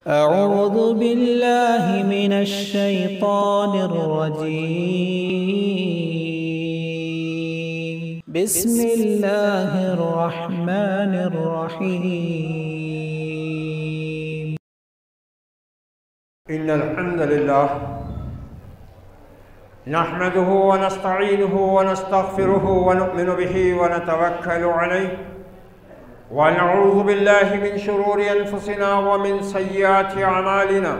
अऊज़ु बिल्लाहि मिनश शैतानिर रजीम। बिस्मिल्लाहिर रहमानिर रहीम। इन्नल हम्दुलिल्लाह नहमदुहु व नस्तईनुहु व नस्तगफिरुहु व नु'मिनु बिही व नतवक्कलु अलैहि व नऊज़ु बिल्लाहि मिन शुरूरि अनफुसिना व मिन सय्यिआति अमालिना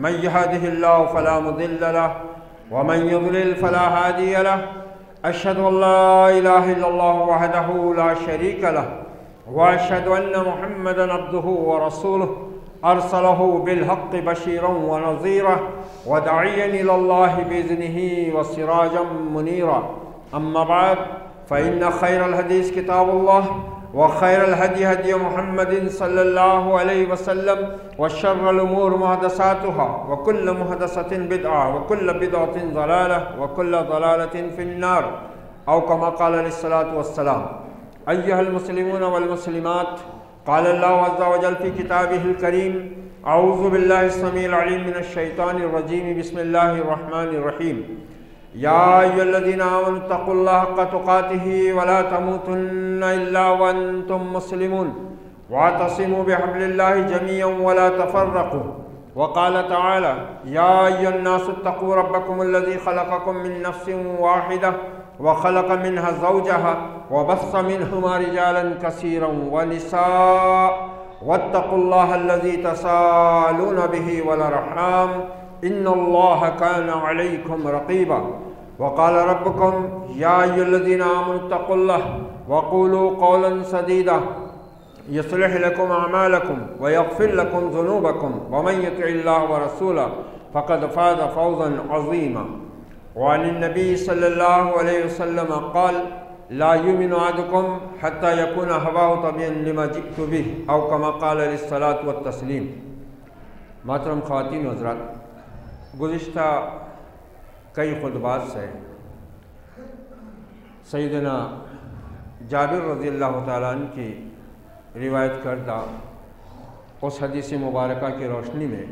मन यहदिहिल्लाहु फला मुदिल्ल लहु व मन युद्लिल फला हादिय लहु अशहदु अन ला इलाहा इल्लल्लाहु वहदहु ला शरीक लहु व अशहदु अन्न मुहम्मदन अब्दुहु व रसूलुहु अर्सलहु बिलहक़्क़ि बशीरन व नज़ीरा व दाइयन इलल्लाहि बिइज़्निहि व सिराजम मुनीरा। अम्मा बाद फ़इन्न खैरल हदीस किताबुल्लाह व खैरल हदी हदी मुहम्मदिन सल्लल्लाहु अलैहि वसल्लम व शर्रल उमूर मुहदसातुहा व कुल्लु मुहदसतिन बिदअह व कुल्लु बिदअतिन ज़लालह व कुल्लु ज़लालतिन फिन्नार औ कमा क़ाल अलैहिस्सलातु वस्सलाम। अय्युहल मुस्लिमून वल मुस्लिमात, क़ाल अल्लाहु अज़्ज़ा व जल फ़ी किताबिहिल करीम, अऊज़ु बिल्लाहिस समीइल अलीम मिनश शैतानिर रजीम, बिस्मिल्लाहिर रहमानिर रहीम। या अय्युहल्लज़ीना आमनुत्तक़ुल्लाह हक़्क़ तुक़ातिही व ला तमूतुन्ना इल्ला व अंतुम मुस्लिमून वातसिमू बिहब्लिल्लाहि जमीअन व ला तफ़र्रक़ू। व क़ाल तआला, या अय्युहन्नासुत्तक़ू रब्बकुमुल्लज़ी ख़लक़कुम मिन नफ़्सिन वाहिदा व ख़लक़ मिन्हा ज़ौजहा व बस्स मिन्हुमा रिजालन कसीरन व निसाअ वत्तक़ुल्लाहल्लज़ी तसाअलूना बिही वल अर्हाम इन्नल्लाह काना अलैकुम रक़ीबा। व क़ाल रब्बुकुम या अय्युहल्लज़ीना आमनुत्तक़ुल्लाह व क़ूलू क़ौलन सदीदा युस्लिह लकुम अमालकुम व यग़फ़िर लकुम ज़ुनूबकुम व मन युतिइल्लाह व रसूलहु फ़क़द फ़ाज़ फ़ौज़न अज़ीमा। व अनिन नबी सल्लल्लाहु अलैहि वसल्लम क़ाल, ला युमिनु अहदुकुम हत्ता यकूना हवाहु तबिअन लिमा जिअतु बिहि औ कमा क़ाल अलैहिस्सलातु वत्तस्लीम। मोहतरम ख़वातीन व हज़रात, गुज़िश्ता कई खुतबात से सैयदना जाबिर रज़ियल्लाहु ताला अन्हु की रिवायत करदा उस हदीस मुबारका की रोशनी में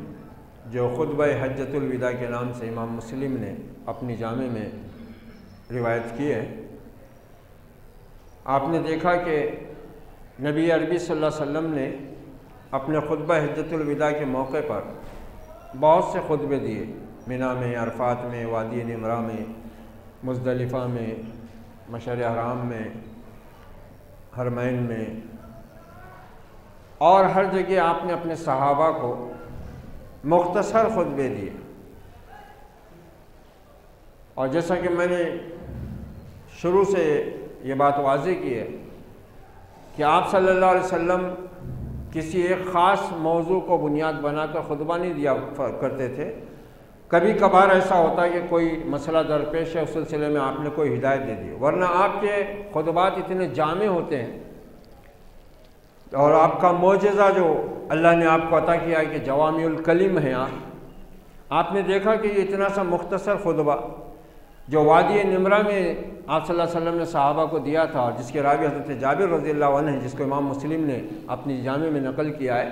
जो खुतबा हज्जतुल विदा के नाम से इमाम मुस्लिम ने अपनी जामे में रिवायत की है, आपने देखा कि नबी अरबी सल्लल्लाहु अलैहि वसल्लम ने अपने खुतबा हज्जतुल विदा के मौके पर बहुत से खुतबे दिए। मिना में, अरफात में, वादी निमरा में, मुज़दलिफ़ा में, मशअर हराम में, हरमैन में और हर जगह आपने अपने सहाबा को मुख्तसर खुतबे दिए। और जैसा कि मैंने शुरू से ये बात वाज़ेह की है कि आप सल्लल्लाहु अलैहि वसल्लम किसी एक ख़ास मौजू को बुनियाद बनाकर खुतबा नहीं दिया करते थे। कभी कभार ऐसा होता है कि कोई मसला दरपेश है, उस सिलसिले में आपने कोई हिदायत दे दी, वरना आपके खुतबात इतने जामे होते हैं और आपका मोजज़ा जो अल्लाह ने आपको अता किया है कि जवामिउल कलिम है। आपने देखा कि ये इतना सा मुख्तसर खुतबा जो वादी निमरा में आप सल्लल्लाहु अलैहि वसल्लम ने सहाबा को दिया था और जिसके रावी हज़रत जाबिर रज़ियल्लाहु अन्हु हैं, जिसको इमाम मुस्लिम ने अपनी जामे में नकल किया है,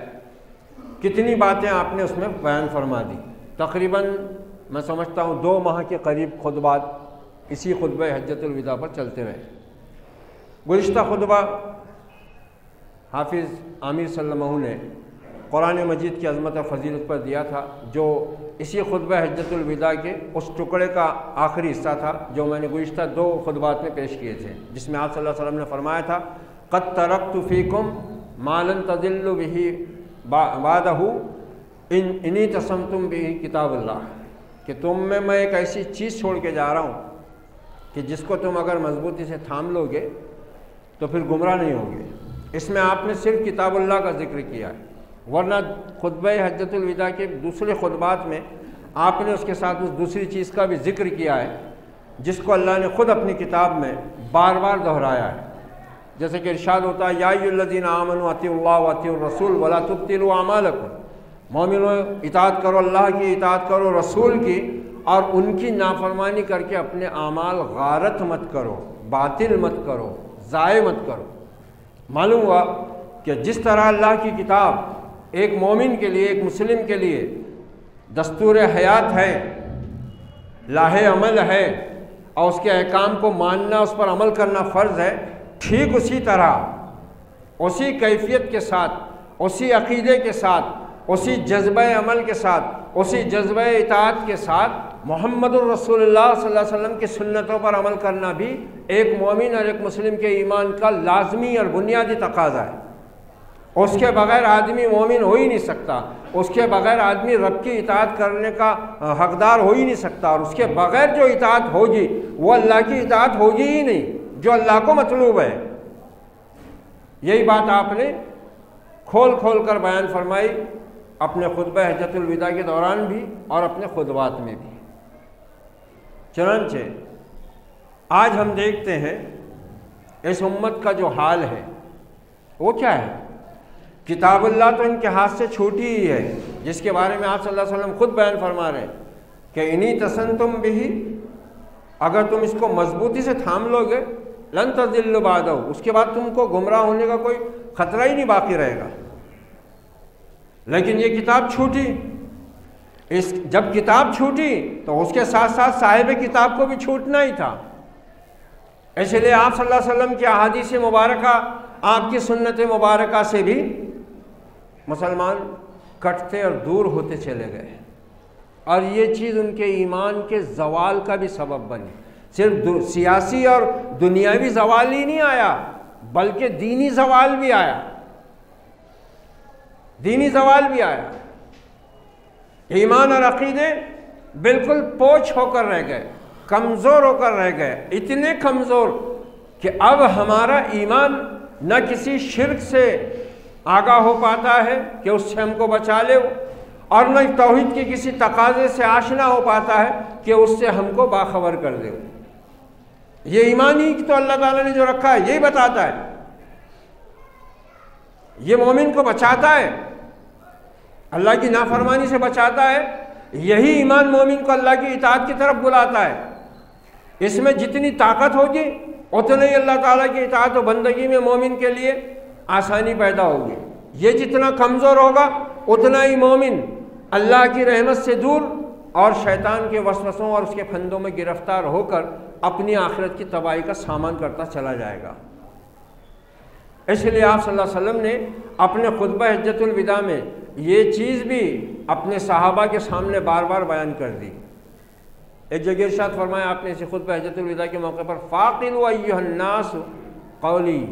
कितनी बातें आपने उसमें बयान फरमा दी। तकरीबन मैं समझता हूँ 2 माह के करीब खुतबात इसी खुतबा हज्जतुल विदा पर चलते रहे। गुज़िश्ता खुतबा हाफिज़ आमिर सल्लल्लाहु ने कुरान मजीद की अज़मत और फ़जीलत पर दिया था, जो इसी खुतबा हज्जतुल विदा के उस टुकड़े का आखिरी हिस्सा था जो मैंने गुज़िश्ता 2 खुतबात में पेश किए थे, जिसमें आप सल्लल्लाहु अलैहि वसल्लम ने फरमाया था, क़द तरक्तु फ़ीकुम मा लन तज़िल्लु बिही बादहु इन्नी तसमतुम बिही किताबुल्लाह, कि तुम में मैं एक ऐसी चीज़ छोड़ के जा रहा हूँ कि जिसको तुम अगर मजबूती से थाम लोगे तो फिर गुमराह नहीं होगे। इसमें आपने सिर्फ किताबुल्लाह का जिक्र किया है, वरना खुतबा हज्जतुल विदा के दूसरे खुतबात में आपने उसके साथ उस दूसरी चीज़ का भी जिक्र किया है जिसको अल्लाह ने ख़ुद अपनी किताब में बार बार दोहराया है। जैसे कि इरशाद होता है, या अय्युहल्लज़ीना आमनू अतीउल्लाह व अतीउर रसूल वला तुब्तिलू अमालकुम, मोमिनों इताअत करो, अल्लाह की इताअत करो, रसूल की, और उनकी नाफरमानी करके अपने आमाल गारत मत करो, बातिल मत करो, ज़ाय मत करो। मालूम हुआ कि जिस तरह अल्लाह की किताब एक मोमिन के लिए, एक मुस्लिम के लिए दस्तूर हयात है, लाहे अमल है और उसके अहकाम को मानना, उस पर अमल करना फ़र्ज़ है, ठीक उसी तरह, उसी कैफियत के साथ, उसी अक़ीदे के साथ, उसी जज्बे अमल के साथ, उसी जज्बे इताअत के साथ मुहम्मदुर रसूलुल्लाह सल्लल्लाहु अलैहि वसल्लम की सुन्नतों पर अमल करना भी एक मोमिन और एक मुस्लिम के ईमान का लाजमी और बुनियादी तकाज़ा है। उसके बग़ैर आदमी मोमिन हो ही नहीं सकता, उसके बग़ैर आदमी रब की इताअत करने का हकदार हो ही नहीं सकता, और उसके बग़ैर जो इताअत होगी वो अल्लाह की इताअत होगी ही नहीं, जो अल्लाह को मतलूब है। यही बात आपने खोल खोल कर बयान फरमाई अपने खुतबा हज्जतुल विदा के दौरान भी और अपने खुतबात में भी। चुनांचे आज हम देखते हैं इस उम्मत का जो हाल है वो क्या है। किताबुल्लाह तो इनके हाथ से छूटी ही है, जिसके बारे में आप सल्लल्लाहु अलैहि वसल्लम खुद बयान फरमा रहे हैं कि इन्हीं तसंतुम बिही, अगर तुम इसको मजबूती से थाम लोगे लन तज़िल्लु बादहु, उसके बाद तुमको गुमराह होने का कोई ख़तरा ही नहीं बाकी रहेगा। लेकिन ये किताब छूटी, जब किताब छूटी तो उसके साथ साथ साहिब किताब को भी छूटना ही था। इसलिए आप सल्लल्लाहु अलैहि वसल्लम की अहादीस मुबारका, आपकी सुन्नत मुबारका से भी मुसलमान कटते और दूर होते चले गए, और ये चीज़ उनके ईमान के जवाल का भी सबब बनी। सिर्फ सियासी और दुनियावी जवाल ही नहीं आया, बल्कि दीनी जवाल भी आया, दीनी जवाल भी आया। ईमान और अक़ीदे बिल्कुल पोच होकर रह गए, कमज़ोर होकर रह गए, इतने कमज़ोर कि अब हमारा ईमान न किसी शिर्क से आगाह हो पाता है कि उससे हमको बचा ले, और न तौहीद के किसी तकाज़े से आशना हो पाता है कि उससे हमको बाखबर कर दे। ये ईमान ही तो अल्लाह ताला ने जो रखा है यही बताता है, ये मोमिन को बचाता है, अल्लाह की नाफरमानी से बचाता है। यही ईमान मोमिन को अल्लाह की इताअत की तरफ बुलाता है। इसमें जितनी ताकत होगी उतने ही अल्लाह ताला की इताअत और बंदगी में मोमिन के लिए आसानी पैदा होगी। ये जितना कमज़ोर होगा उतना ही मोमिन अल्लाह की रहमत से दूर और शैतान के वसवसों और उसके फंदों में गिरफ्तार होकर अपनी आखिरत की तबाही का सामान करता चला जाएगा। इसलिए आप सल्लल्लाहु अलैहि वसल्लम ने अपने खुतबा हज्जतुल विदा में ये चीज़ भी अपने सहाबा के सामने बार बार बयान कर दी। एक जगह इरशाद फरमाया आपने इसी खुतबा हज्जतुल विदा के मौके पर, फ़ाक़िलू अय्युहन्नास क़ौली,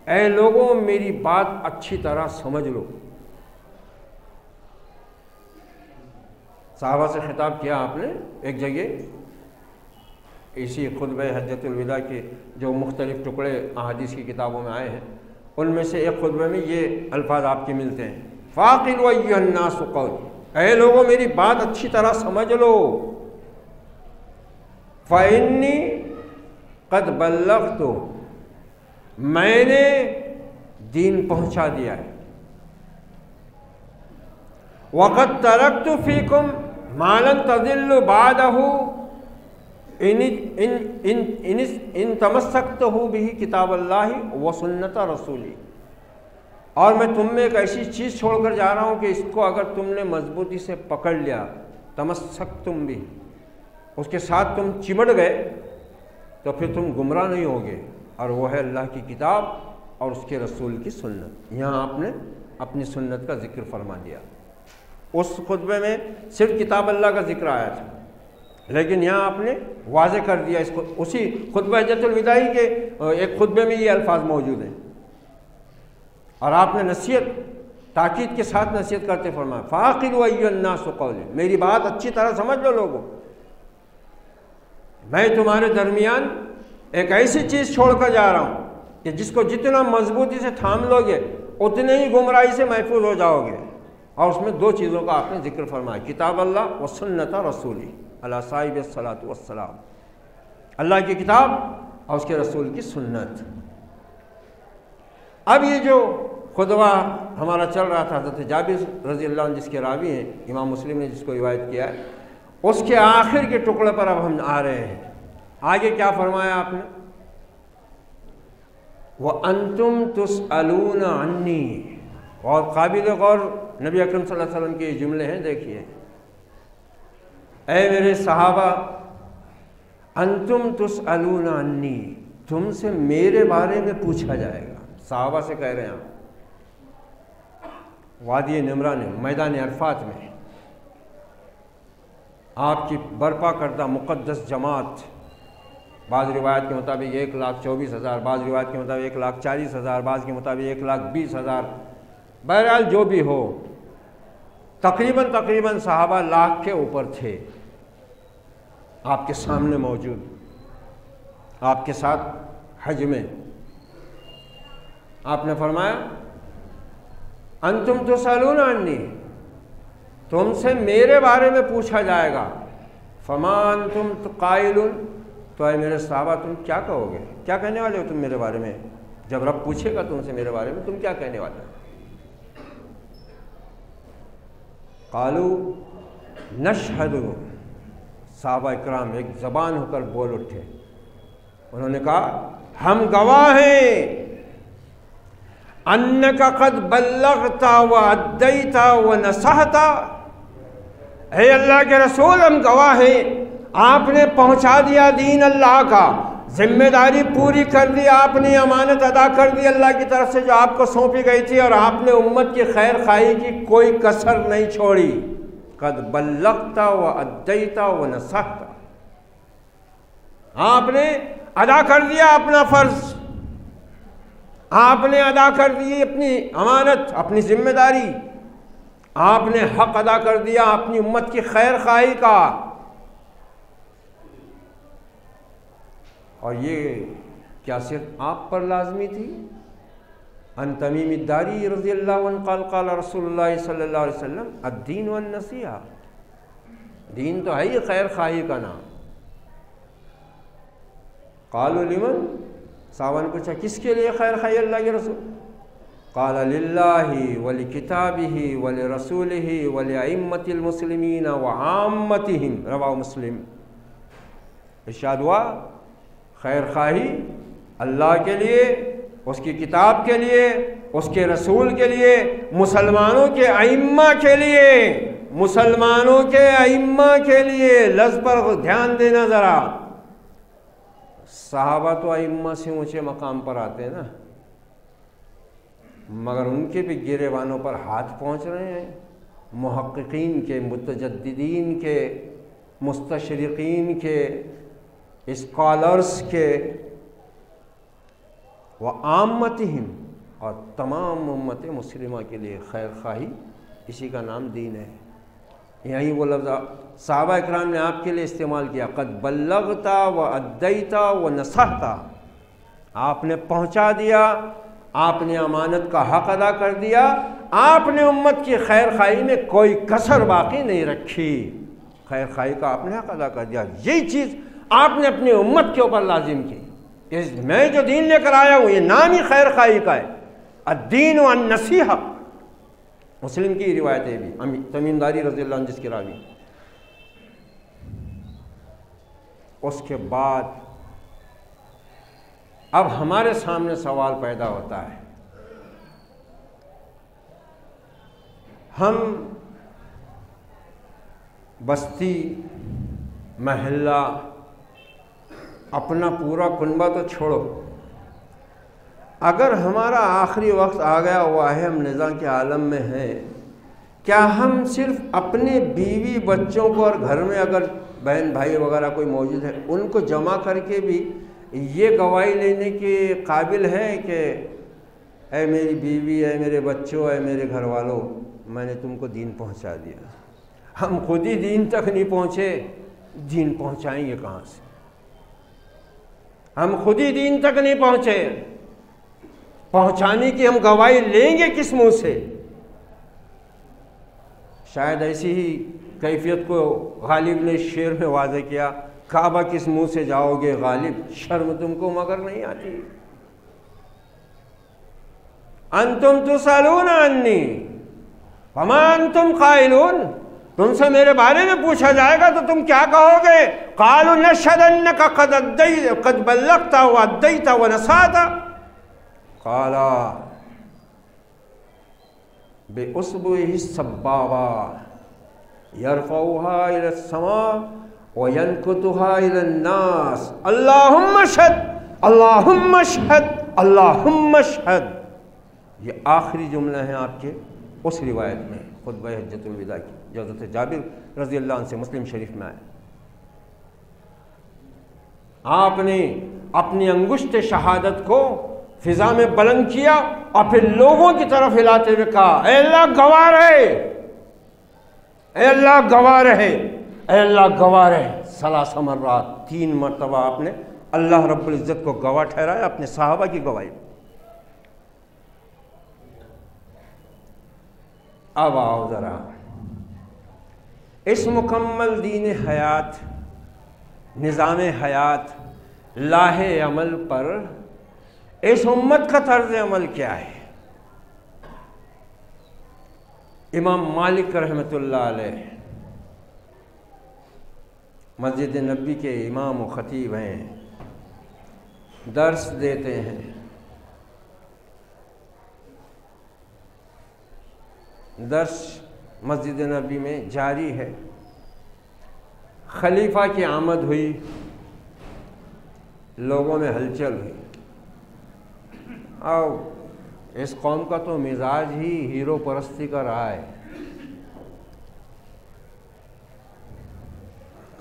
ऐ लोगों मेरी बात अच्छी तरह समझ लो। सहाबा से खिताब किया आपने एक जगह इसी खुतबा हज्जतुल विदा के जो मुख्तलिफ़ टुकड़े अहादीस की किताबों में आए हैं उनमें से एक खुतबे में ये अल्फाज आपके मिलते हैं, फ़ाक़िलू अय्युहन्नास क़ौली, ऐ लोगों मेरी बात अच्छी तरह समझ लो। फ़इन्नी क़द बल्लग़्तु, मैंने दीन पहुँचा दिया है। वक़द तरक्तु फ़ीकुम मा लन तज़िल्लु बादहु इन तमस्सक्तहु बिही किताबल्लाहि व सुन्नत रसूली, और मैं तुम में एक ऐसी चीज़ छोड़कर जा रहा हूँ कि इसको अगर तुमने मजबूती से पकड़ लिया, तमस्सक्तुम बिही, उसके साथ तुम चिमट गए तो फिर तुम गुमराह नहीं होगे, और वो है अल्लाह की किताब और उसके रसूल की सुन्नत। यहाँ आपने अपनी सुन्नत का जिक्र फरमा दिया। उस खुतबे में सिर्फ किताब अल्लाह का जिक्र आया था, लेकिन यहाँ आपने वाज़े कर दिया इसको। उसी खुतबा हज्जतुल विदा के एक खुतबे में ये अल्फाज मौजूद हैं, और आपने नसीहत ताकीद के साथ नसीहत करते फरमाया, फ़ाक़िलू अय्युहन्नास क़ौली, मेरी बात अच्छी तरह समझ लो लोगों, मैं तुम्हारे दरमियान एक ऐसी चीज़ छोड़कर जा रहा हूँ कि जिसको जितना मजबूती से थाम लोगे उतने ही गुमराही से महफूज हो जाओगे। और उसमें दो चीज़ों का आपने जिक्र फरमाया, किताब अल्लाह व सुन्नत रसूली अला साहिब सलातु वस्सलाम, अल्लाह की किताब और उसके रसूल की सुन्नत। अब ये जो खुतबा हमारा चल रहा था हज़रत जाबिर रज़ी अल्लाह अन्हु जिसके रावी हैं, इमाम मुस्लिम ने जिसको रिवायत किया है, उसके आखिर के टुकड़े पर अब हम आ रहे हैं। आगे क्या फरमाया आपने, व अंतुम तुसअलून अन्नी और काबिल गौर नबी अकरम सल्लल्लाहु अलैहि वसल्लम के जुमले हैं, देखिए। ऐ मेरे सहाबा, अंतुम तुसअलूना अन्नी, तुमसे मेरे बारे में पूछा जाएगा। सहाबा से कह रहे हैं वादी निमरा में, मैदान अरफात में आपकी बर्पा करदा मुक़द्दस जमात, बाज़ रिवायत के मुताबिक 1,24,000, बाज़ रिवायत के मुताबिक 1,40,000, बाज़ के मुताबिक 1,20,000, बहरहाल जो भी हो, तकरीबन सहाबा लाख के ऊपर थे आपके सामने मौजूद, आपके साथ हज में। आपने फरमाया अंतुम तुसअलूना अन्नी, तुमसे मेरे बारे में पूछा जाएगा। फमान तुम काइलुन, तो ऐ मेरे सहाबा तुम क्या कहोगे, क्या कहने वाले हो तुम मेरे बारे में? जब रब पूछेगा तुमसे मेरे बारे में, तुम क्या कहने वाले हो? कालू नशहदु, सहाबा इकराम एक ज़बान होकर बोल उठे। उन्होंने कहा हम गवाह हैं अन्नका क़द बल्लग़ता व अद्दैता व नसहता, हे अल्लाह के रसूल हम गवाह हैं, आपने पहुंचा दिया दीन अल्लाह का, जिम्मेदारी पूरी कर दी, आपने अमानत अदा कर दी अल्लाह की तरफ से जो आपको सौंपी गई थी, और आपने उम्मत की खैर खाई की कोई कसर नहीं छोड़ी। कद बल्लग़ता व अद्दैता व नसहता, आपने अदा कर दिया अपना फ़र्ज़, आपने अदा कर दी अपनी अमानत, अपनी जिम्मेदारी, आपने हक अदा कर दिया अपनी उम्मत की खैर खाई का। और ये क्या सिर्फ आप पर लाजमी थी? अन तमीम दारी रज़ियल्लाहु अन्हु क़ाल क़ाल रसूलुल्लाह सल्लल्लाहु अलैहि वसल्लम अद्दीन वन नसीहा, दीन तो है ही खैर खाई का नाम। क़ालू लिमन, साहबा ने पूछा किसके लिए खैर खाई अल्लाह के रसूल? क़ाल लिल्लाहि व लिकिताबिहि व लिरसूलिहि व लिअइम्मतिल मुस्लिमीन व आम्मतिहिम, रवाहु मुस्लिम। इरशाद हुआ खैर खाही अल्लाह के लिए, उसकी किताब के लिए, उसके रसूल के लिए, मुसलमानों के अइम्मा के लिए, मुसलमानों के अइम्मा के लिए। लफ्ज़ पर ध्यान देना ज़रा, सहाबा तो अइम्मा से ऊंचे मकाम पर आते हैं ना, मगर उनके भी गिरेबानों पर हाथ पहुंच रहे हैं। मुहक्किकीन के, मुतजद्दिदीन के, मुस्तशरिकीन के, स्कॉलर्स के, व आम्मतिहिम, और तमाम उम्मत मुस्लिमा के लिए खैर खाही, इसी का नाम दीन है। यही वो लफ्ज़ सहाबा इकराम ने आपके लिए इस्तेमाल किया, क़द बल्लग़ता व अद्दैता व नसहता, आपने पहुँचा दिया, आपने अमानत का हक़ अदा कर दिया, आपने उम्मत की खैर खाई में कोई कसर बाकी नहीं रखी, खैर खाई का आपने हक़ अदा कर दिया। यही चीज़ आपने अपनी उम्मत के ऊपर लाजिम की। मैं जो दीन लेकर आया हूँ ये नाम ही खैर खाई का है, अद्दीन व नसीहा। मुस्लिम की रिवायत है भी, तमीमदारी रज़ियल्लाहु अन्हु जिसकी रावी। उसके बाद अब हमारे सामने सवाल पैदा होता है, हम बस्ती, महल्ला, अपना पूरा कुनबा तो छोड़ो, अगर हमारा आखिरी वक्त आ गया हुआ है, हम निज़ाम के आलम में हैं, क्या हम सिर्फ अपने बीवी बच्चों को, और घर में अगर बहन भाई वगैरह कोई मौजूद है, उनको जमा करके भी ये गवाही लेने के काबिल है कि ऐ मेरी बीवी, ऐ मेरे बच्चों, ऐ मेरे घर वालों, मैंने तुमको दीन पहुंचा दिया? हम खुद ही दीन तक नहीं पहुँचे, दीन पहुँचाएंगे कहाँ से? हम खुद ही दीन तक नहीं पहुँचे, पहुँचाने की हम गवाही लेंगे किस मुँह से? शायद ऐसी ही कैफियत को गालिब ने शेर में वाज़े किया, काबा किस मुँह से जाओगे गालिब, शर्म तुमको मगर नहीं आती। अंतुम तुसअलूना अन्नी फमा अंतुम काइलून, तुमसे मेरे बारे में पूछा जाएगा तो तुम क्या कहोगे? क़ालू नशहदु अन्नका क़द बल्लग़ता व अद्दैता व नसहता। क़ाला बिउस्बुही सब्बाबा यरफ़उहा इलस्समा व यनकुतुहा इलन्नास अल्लाहुम्मा शहद अल्लाहुम्मा शहद अल्लाहुम्मा शहद। ये आखिरी जुमले हैं आपके उस रिवायत में खुतबा हज्जतुल विदा की, जो हज़रत जाबिर रज़ी अल्लाह अन्हु से मुस्लिम शरीफ में आए। आपने अपनी अंगुश्त शहादत को फिजा में बुलंद किया और फिर लोगों की तरफ हिलाते हुए कहा, ऐ अल्लाह गवाह रहे, ऐ अल्लाह गवाह रहे, ऐ अल्लाह गवाह रहे। सलासा मर्रात, 3 मरतबा आपने अल्लाह रब्बुल इज़्ज़त को गवाह ठहराया अपने सहाबा की गवाही। अब आओ ज़रा इस मुकम्मल दीन हयात, निज़ाम हयात, लाहे अमल पर इस उम्मत का तर्ज अमल क्या है। इमाम मालिक रहमतुल्लाह अलैह मस्जिद नबी के इमाम व ख़तीब हैं, दर्स देते हैं। दर्स मस्जिद नबी में जारी है। खलीफा की आमद हुई, लोगों में हलचल हुई। और इस कौम का तो मिजाज ही हीरो परस्ती का रहा है।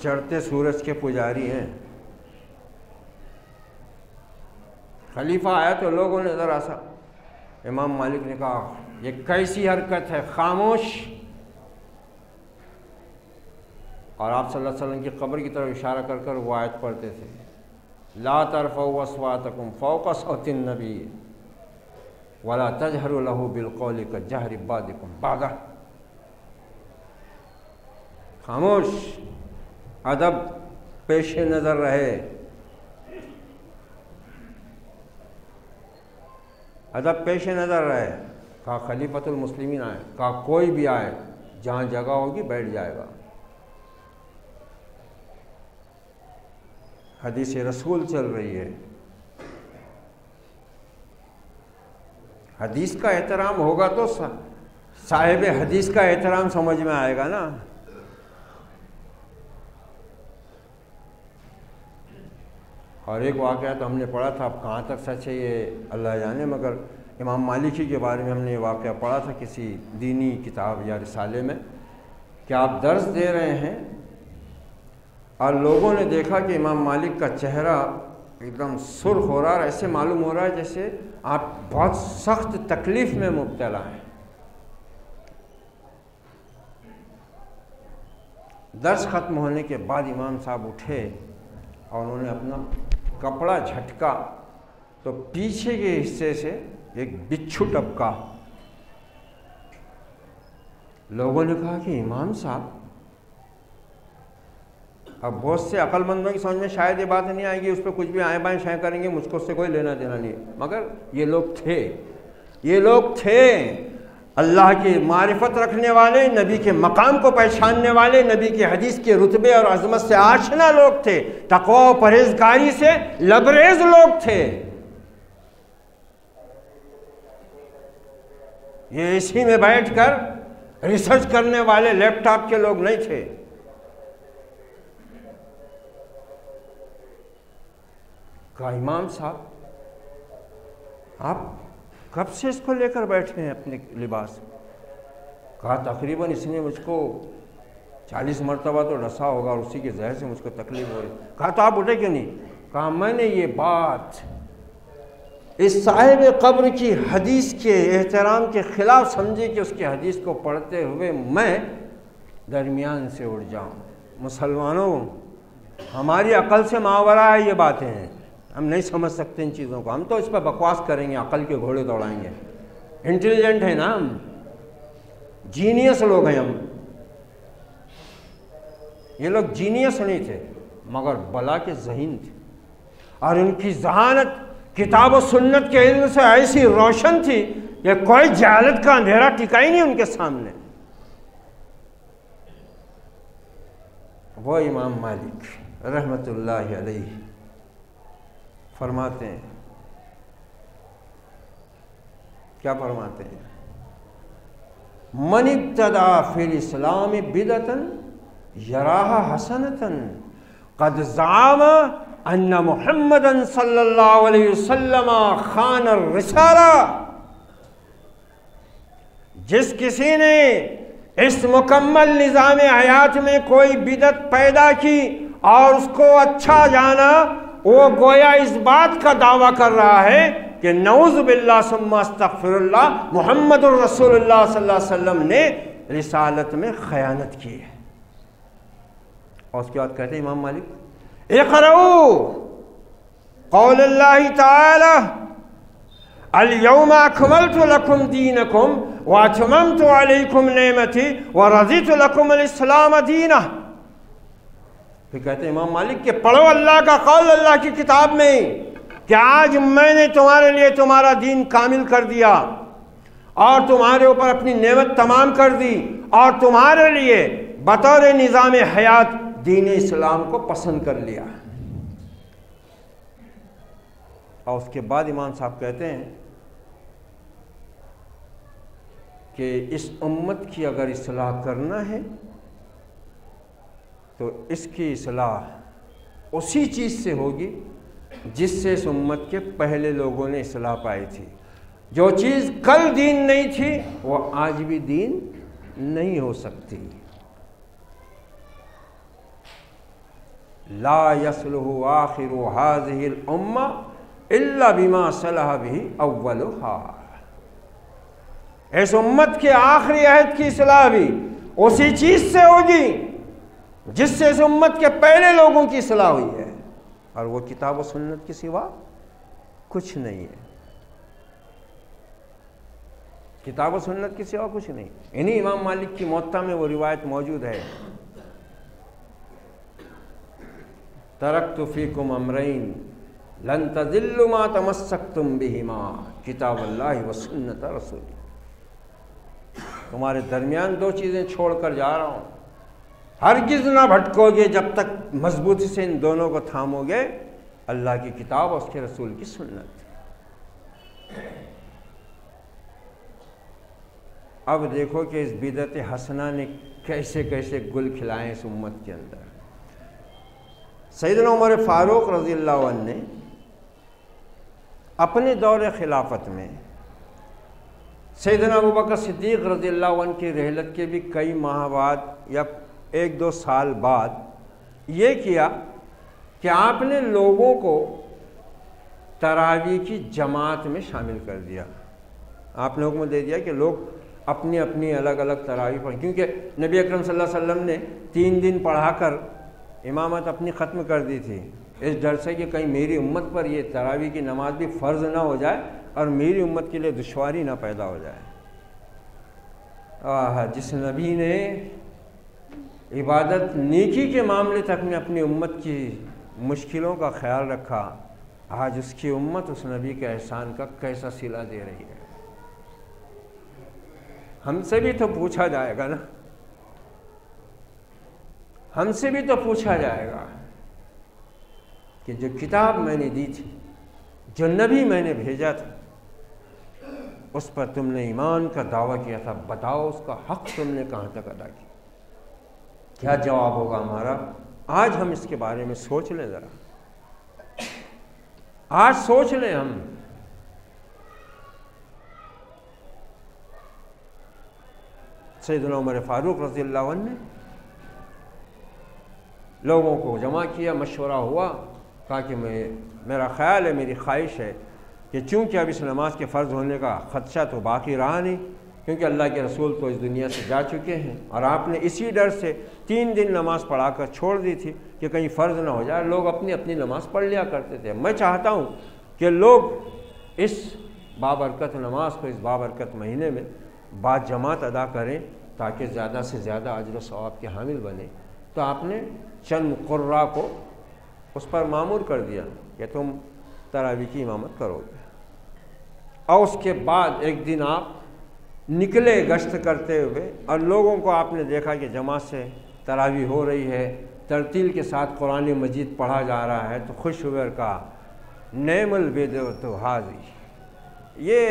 चढ़ते सूरज के पुजारी हैं। खलीफा आया तो लोगों ने ज़रा सा, इमाम मालिक ने कहा, ये कैसी हरकत है, खामोश। और आप सल्लल्लाहु अलैहि वसल्लम की कब्र की तरफ इशारा कर कर वो आयत पढ़ते थे, ला तरफ़ऊ अस्वातकुम फ़ौक़ सौतिन नबी वला तजहरू लहू बिलक़ौलि कजहरि बादिकुम बादा। खामोश, अदब पेश नज़र रहे, अदब पेश नज़र रहे। कहा खलीफतुल मुस्लिमीन आए, कहा कोई भी आए, जहाँ जगह होगी बैठ जाएगा। हदीस रसूल चल रही है। हदीस का एहतराम होगा तो साहिब हदीस का एहतराम समझ में आएगा ना। और एक वाक़या तो हमने पढ़ा था, अब कहाँ तक सच है ये अल्लाह जाने, मगर इमाम मालिकी के बारे में हमने ये वाक़या पढ़ा था किसी दीनी किताब या रिसाले में, कि आप दर्स दे रहे हैं और लोगों ने देखा कि इमाम मालिक का चेहरा एकदम सुर्ख हो रहा है, ऐसे मालूम हो रहा है जैसे आप बहुत सख्त तकलीफ़ में मुब्तला हैं। दर्स ख़त्म होने के बाद इमाम साहब उठे और उन्होंने अपना कपड़ा झटका तो पीछे के हिस्से से एक बिच्छू टपका। लोगों ने कहा कि इमाम साहब, अब बहुत से अक्लमंदों की समझ में शायद ये बात नहीं आएगी, उस पर कुछ भी आए बाएं शायद करेंगे, मुझको उससे कोई लेना देना नहीं है, मगर ये लोग थे अल्लाह की मारिफत रखने वाले, नबी के मकाम को पहचानने वाले, नबी के हदीस के रुतबे और अजमत से आशना लोग थे, तक़वा और परहेज़गारी से लबरेज लोग थे। ये इसी में बैठकर रिसर्च करने वाले लैपटॉप के लोग नहीं थे। कहा इमाम साहब, आप कब से इसको लेकर बैठे हैं अपने लिबास? कहा तकरीबन इसने मुझको 40 मरतबा तो डसा होगा और उसी के जहर से मुझको तकलीफ हो रही। कहा तो आप उठे क्यों नहीं? कहा मैंने ये बात इस साहिब कब्र की हदीस के एहतराम के ख़िलाफ़ समझी कि उसकी हदीस को पढ़ते हुए मैं दरमियान से उड़ जाऊँ। मुसलमानों, हमारी अकल से मावरा है ये बातें हैं, हम नहीं समझ सकते इन चीज़ों को, हम तो इस पर बकवास करेंगे, अकल के घोड़े दौड़ाएंगे। इंटेलिजेंट है ना हम, जीनियस लोग हैं हम। ये लोग जीनियस नहीं थे मगर बला के ज़हीन थे, और इनकी जहानत किताब और सुन्नत के इल्म से ऐसी रोशन थी कि कोई जहालत का अंधेरा टिका ही नहीं उनके सामने। वो इमाम मालिक रहमतुल्लाहि अलैहि फरमाते हैं, क्या फरमाते हैं? मन इब्तदा फिल इस्लाम बिदअतन यराहा हसनतन क़द ज़अमा अन्ना मुहम्मदन सल्लल्लाहु अलैहि वसल्लम खान रिसाला। जिस किसी ने इस मुकम्मल निज़ाम हयात में कोई बिदत पैदा की और उसको अच्छा जाना, वो गोया इस बात का दावा कर रहा है कि नऊज़ बिल्लाह सुम्मा अस्तग़फिरुल्लाह मुहम्मदुर रसूलुल्लाह सल्लल्लाहु अलैहि वसल्लम ने रिसालत में खयानत की है। और उसके बाद कहते हैं इमाम मालिक, इक़रऊ क़ौलल्लाहि तआला अल यौमा अकमलतु लकुम दीनकुम व अतममतु अलैकुम नेमती व रज़ीतु लकुमुल इस्लाम दीना। फिर कहते हैं इमाम मालिक के पढ़ो अल्लाह का कौल अल्लाह की किताब में कि आज मैंने तुम्हारे लिए तुम्हारा दीन कामिल कर दिया और तुम्हारे ऊपर अपनी नेमत तमाम कर दी और तुम्हारे लिए बतौर निज़ाम हयात दीन इस्लाम को पसंद कर लिया। और उसके बाद इमाम साहब कहते हैं कि इस उम्मत की अगर इस्लाह करना है तो इसकी इस्लाह उसी चीज़ से होगी जिससे इस उम्मत के पहले लोगों ने इस्लाह पाई थी। जो चीज़ कल दीन नहीं थी वो आज भी दीन नहीं हो सकती। ला यसलुहु आखिरु हाज़िहिल उम्मा इल्ला बिमा सलह बिही अव्वलुहा। इस उम्मत के आखिरी अहद की इस्लाह भी उसी चीज़ से होगी जिससे इस उम्मत के पहले लोगों की इस्लाह हुई है, और वो किताब व सुन्नत के सिवा कुछ नहीं है। किताब व सुन्नत के सिवा कुछ नहीं। इन्हीं इमाम मालिक की मुवत्ता में वो रिवायत मौजूद है, तरक्तु फीकुम अमरैन लन तज़िल्लु मा तमस्सक्तुम बिहिमा किताबुल्लाहि व सुन्नत रसूली। तुम्हारे दरमियान दो चीज़ें छोड़कर जा रहा हूँ, हरगिज़ ना भटकोगे जब तक मजबूती से इन दोनों को थामोगे, अल्लाह की किताब और उसके रसूल की सुन्नत। अब देखो कि इस बिदअत हसना ने कैसे कैसे गुल खिलाए इस उम्मत के अंदर। सैयदना उमर फारूक रज़ियल्लाहु अन्हु ने अपने दौर खिलाफत में सैयदना अबू बकर सिद्दीक़ रज़ियल्लाहु अन्हु की रहलत के भी कई माह बाद या एक दो साल बाद ये किया कि आपने लोगों को तरावी की जमात में शामिल कर दिया। आपने हुक्म दे दिया कि लोग अपनी अपनी अलग अलग तरावी पढ़ें, क्योंकि नबी अकरम सल्लल्लाहु अलैहि वसल्लम ने 3 दिन पढ़ाकर इमामत अपनी ख़त्म कर दी थी, इस डर से कि कहीं मेरी उम्मत पर ये तरावी की नमाज भी फ़र्ज़ ना हो जाए और मेरी उम्मत के लिए दुश्वारी ना पैदा हो जाए। जिस नबी ने इबादत नेकी के मामले तक में अपनी उम्मत की मुश्किलों का ख्याल रखा, आज उसकी उम्मत उस नबी के एहसान का कैसा सिला दे रही है। हमसे भी तो पूछा जाएगा ना, हमसे भी तो पूछा जाएगा कि जो किताब मैंने दी थी, जो नबी मैंने भेजा था, उस पर तुमने ईमान का दावा किया था, बताओ उसका हक तुमने कहाँ तक अदा किया। क्या जवाब होगा हमारा? आज हम इसके बारे में सोच लें ज़रा, आज सोच लें हम। सैयदना उमर फारूक रज़ियल्लाहु अन्हु ने लोगों को जमा किया, मशवरा हुआ, कहा कि मेरा ख़्याल है, मेरी ख्वाहिश है कि चूँकि अब इस नमाज के फ़र्ज़ होने का ख़दशा तो बाकी रहा नहीं, क्योंकि अल्लाह के रसूल तो इस दुनिया से जा चुके हैं और आपने इसी डर से 3 दिन नमाज़ पढ़ाकर छोड़ दी थी कि कहीं फ़र्ज़ ना हो जाए। लोग अपनी अपनी नमाज़ पढ़ लिया करते थे। मैं चाहता हूँ कि लोग इस बाबरकत नमाज को, इस बाबरकत महीने में बाजमात अदा करें ताकि ज़्यादा से ज़्यादा अजर व सवाब के हामिल बने। तो आपने चंद कुर्रा को उस पर मामूर कर दिया कि तुम तरावी की इमामत करोगे। और उसके बाद एक दिन आप निकले गश्त करते हुए और लोगों को आपने देखा कि जमात से तरावी हो रही है, तरतील के साथ कुरान मजीद पढ़ा जा रहा है, तो खुश हुए कहा नेमल बिदअतु हाज़ी, ये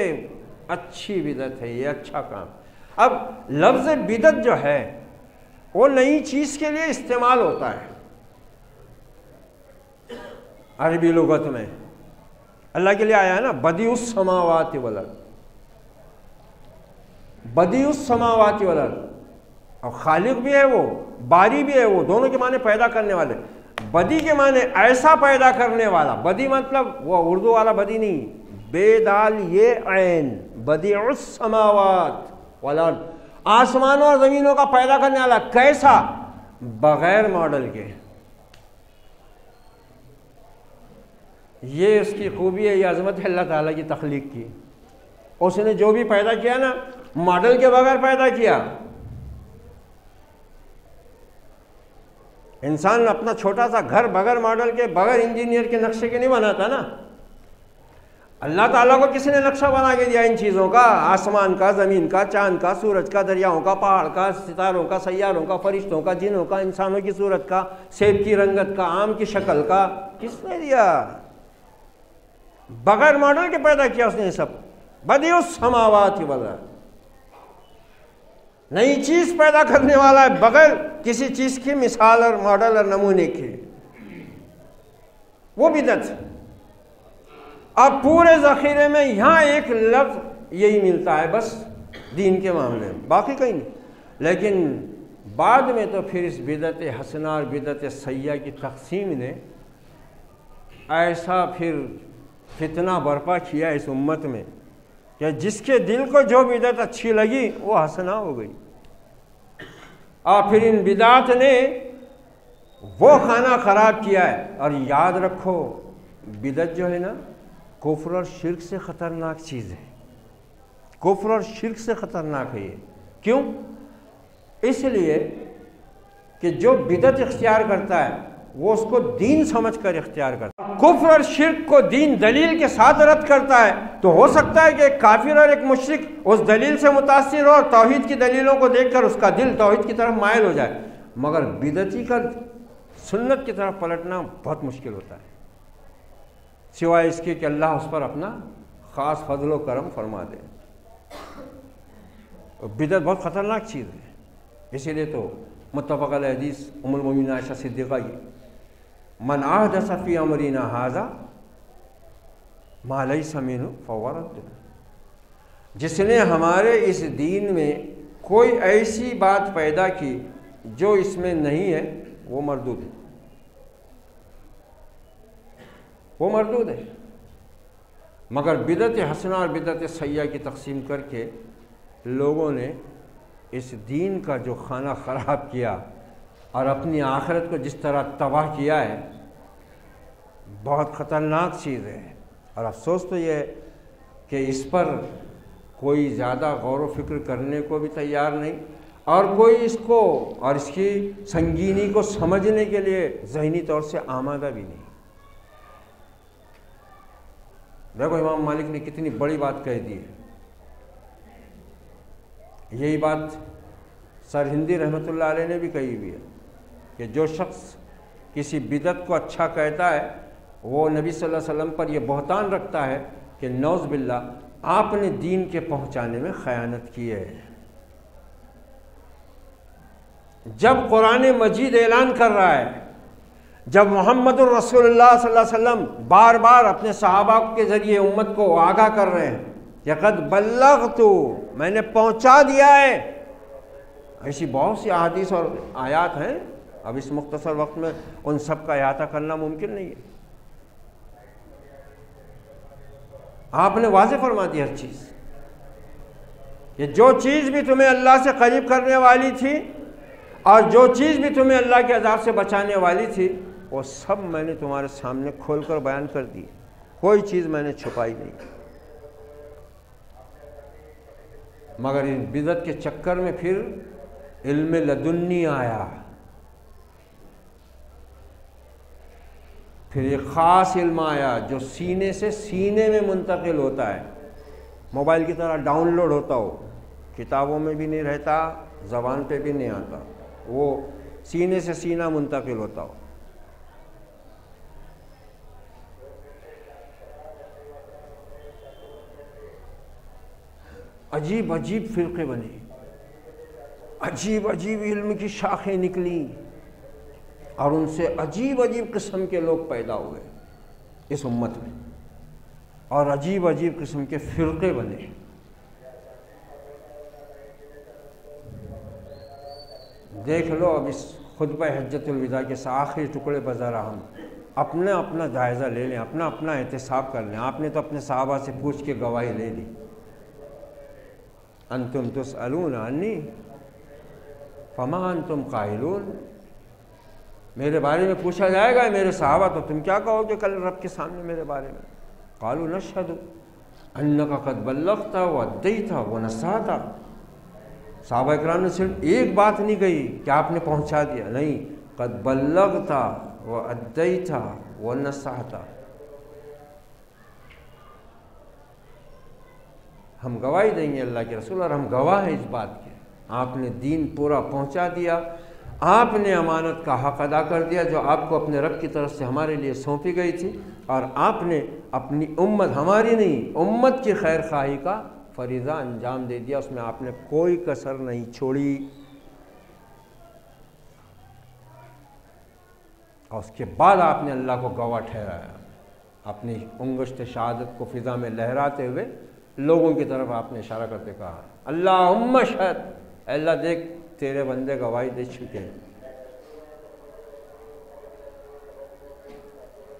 अच्छी बिदअत है, ये अच्छा काम। अब लफ्ज़ बिदत जो है वो नई चीज़ के लिए इस्तेमाल होता है अरबी लुगत में। अल्लाह के लिए आया है ना, बदिउस समावाति वल अर्द, बदिउस समावाति वल अर्द। और खालिक भी है वो, बारी भी है वो, दोनों के माने पैदा करने वाले। बदी के माने ऐसा पैदा करने वाला, बदी मतलब वो उर्दू वाला बदी नहीं, बेदाल ये ऐन, बदिउस समावात वल अर्द, आसमानों और ज़मीनों का पैदा करने वाला। कैसा? बगैर मॉडल के। ये उसकी खूबी है, ये अज़मत है अल्लाह ताला की तख्लीक की। उसने जो भी पैदा किया ना, मॉडल के बगैर पैदा किया। इंसान अपना छोटा सा घर बगैर मॉडल के, बगैर इंजीनियर के नक्शे के नहीं बनाता ना। अल्लाह ताला को किसने नक्शा बना के दिया इन चीज़ों का? आसमान का, ज़मीन का, चांद का, सूरज का, दरियाओं का, पहाड़ का, सितारों का, सैयारों का, फरिश्तों का, जिनों का, इंसानों की सूरत का, सेब की रंगत का, आम की शक्ल का, किसने दिया? बगैर मॉडल के पैदा किया उसने सब। बदिउस समावाति वल अर्द, नई चीज पैदा करने वाला है बगैर किसी चीज की मिसाल और मॉडल और नमूने के, वो बिदअत। अब पूरे ज़ख़ीरे में यहाँ एक लफ्ज़ यही मिलता है बस दीन के मामले में, बाकी कहीं नहीं। लेकिन बाद में तो फिर इस बिदअत हसना और बिदअत सय्या की तक़सीम ने ऐसा फिर फितना बर्पा किया इस उम्मत में कि जिसके दिल को जो बिदअत अच्छी लगी वो हसना हो गई। और फिर इन बिदात ने वो खाना ख़राब किया है। और याद रखो, बिदअत जो है ना, कुफ्र और शिर्क से ख़तरनाक चीज़ है। कुफ्र और शिर्क से ख़तरनाक है ये। क्यों? इसलिए कि जो बिदअत इख्तियार करता है वो उसको दीन समझकर इख्तियार करता है। कुफ्र और शिर्क को दीन दलील के साथ रद्द करता है तो हो सकता है कि एक काफिर और एक मुशरिक उस दलील से मुतासिर हो और तौहीद की दलीलों को देखकर उसका दिल तौहीद की तरफ मायल हो जाए, मगर बिदअती का सुन्नत की तरफ पलटना बहुत मुश्किल होता है, सिवाय इसके कि अल्लाह उस पर अपना ख़ास फजल व करम फरमा दे। बिदअत बहुत ख़तरनाक चीज़ है। इसीलिए तो मुत्तफ़क़ अलैह हदीस उम्मुल मोमिनीन आयशा सिद्दीक़ा की, मन अहदस फ़ी अमरिना हाज़ा मा लैसा मिन्हु फ़हुव रद्द, जिसने हमारे इस दीन में कोई ऐसी बात पैदा की जो इसमें नहीं है वो मरदूद है, वो मरदूद है। मगर बिदअत हसना और बिदअत सय्या की तक़सीम करके लोगों ने इस दीन का जो खाना ख़राब किया और अपनी आखिरत को जिस तरह तबाह किया है, बहुत ख़तरनाक चीज़ है। और अफसोस तो ये है कि इस पर कोई ज़्यादा गौर व फिक्र करने को भी तैयार नहीं और कोई इसको और इसकी संगीनी को समझने के लिए ज़हनी तौर से आमादा भी नहीं। देखो इमाम मालिक ने कितनी बड़ी बात कह दी है। यही बात सर हिंदी रहमतुल्लाह अलैह ने भी कही हुई है कि जो शख्स किसी बिदअत को अच्छा कहता है वो नबी सल्लल्लाहु अलैहि वसल्लम पर यह बहतान रखता है कि नौज़ बिल्लाह आपने दीन के पहुँचाने में ख़यानत की है। जब कुरान मजीद ऐलान कर रहा है, जब मुहम्मदुर रसूलुल्लाह सल्लल्लाहु अलैहि वसल्लम बार बार अपने सहाबा के ज़रिए उम्मत को आगाह कर रहे हैं, यक़द बल्लग़तु, मैंने पहुँचा दिया है। ऐसी बहुत सी अहादीस और आयात हैं, अब इस मुख्तसर वक्त में उन सब का अहाता करना मुमकिन नहीं है। आपने वाज़ेह फरमा दी हर चीज़, कि जो चीज़ भी तुम्हें अल्लाह से करीब करने वाली थी और जो चीज़ भी तुम्हें अल्लाह के अज़ाब से बचाने वाली थी वो सब मैंने तुम्हारे सामने खोल कर बयान कर दी, कोई चीज़ मैंने छुपाई नहीं। मगर इस बिदअत के चक्कर में फिर इल्म लदुन्नी आया, फिर एक ख़ास इल्म आया जो सीने से सीने में मुंतकिल होता है, मोबाइल की तरह डाउनलोड होता हो, किताबों में भी नहीं रहता, ज़बान पे भी नहीं आता, वो सीने से सीना मुंतकिल होता हो। अजीब अजीब फ़िरक़े बने, अजीब अजीब इल्म की शाखें निकली और उनसे अजीब अजीब किस्म के लोग पैदा हुए इस उम्मत में, और अजीब अजीब किस्म के फिरके बने। देख लो अब इस खुतबा हज्जतुल विदा के आखिरी टुकड़े पर ज़रा हम अपना अपना जायज़ा ले लें, अपना अपना एहतिसाब कर लें। आपने तो अपने साहबा से पूछ के गवाही ले ली, अंतुम तुसअलून अन्नी फमा अंतुम काइलून, मेरे बारे में पूछा जाएगा मेरे साहबा तो तुम क्या कहोगे कल रब के सामने मेरे बारे में। कालू नशहदु अन्नका कद बल्लग़ता व अद्दैता व नसहता। साहबा इकराम ने सिर्फ एक बात नहीं कही कि आपने पहुंचा दिया, नहीं, कद बल्लग़ता व अद्दैता व नसहता। हम गवाही देंगे अल्लाह के रसूल, और हम गवाह हैं इस बात के, आपने दीन पूरा पहुंचा दिया, आपने अमानत का हक़ अदा कर दिया जो आपको अपने रब की तरफ से हमारे लिए सौंपी गई थी, और आपने अपनी उम्मत, हमारी नहीं उम्मत की खैर खाही का फरीज़ा अंजाम दे दिया, उसमें आपने कोई कसर नहीं छोड़ी। और उसके बाद आपने अल्लाह को गवाह ठहराया, अपनी उंगश्त शहादत को फ़िज़ा में लहराते हुए लोगों की तरफ आपने इशारा करते कहा, अल्लाहुम्मा शहद, अल्लाह देख तेरे बंदे गवाही दे चुके हैं।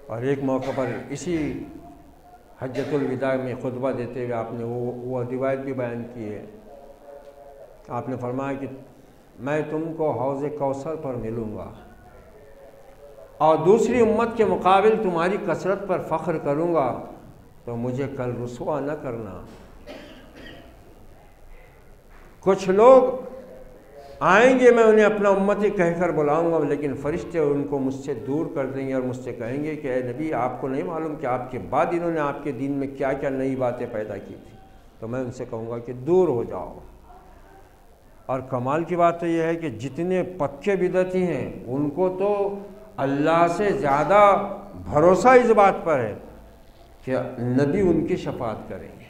और एक मौके पर इसी हज्जतुल विदा में खुतबा देते हुए आपने वो रिवायत भी बयान की है। आपने फरमाया कि मैं तुमको हौज़ कौसर पर मिलूँगा और दूसरी उम्मत के मुकाबिल तुम्हारी कसरत पर फ़ख्र करूँगा, तो मुझे कल रुसवा न करना। कुछ लोग आएंगे, मैं उन्हें अपना उम्मती कहकर बुलाऊंगा, लेकिन फरिश्ते उनको मुझसे दूर कर देंगे और मुझसे कहेंगे कि ए नबी, आपको नहीं मालूम कि आपके बाद इन्होंने आपके दीन में क्या क्या नई बातें पैदा की थी। तो मैं उनसे कहूँगा कि दूर हो जाओ। और कमाल की बात तो यह है कि जितने पक्के बिदअती हैं उनको तो अल्लाह से ज़्यादा भरोसा इस बात पर है कि नबी उनकी शफाअत करेंगे।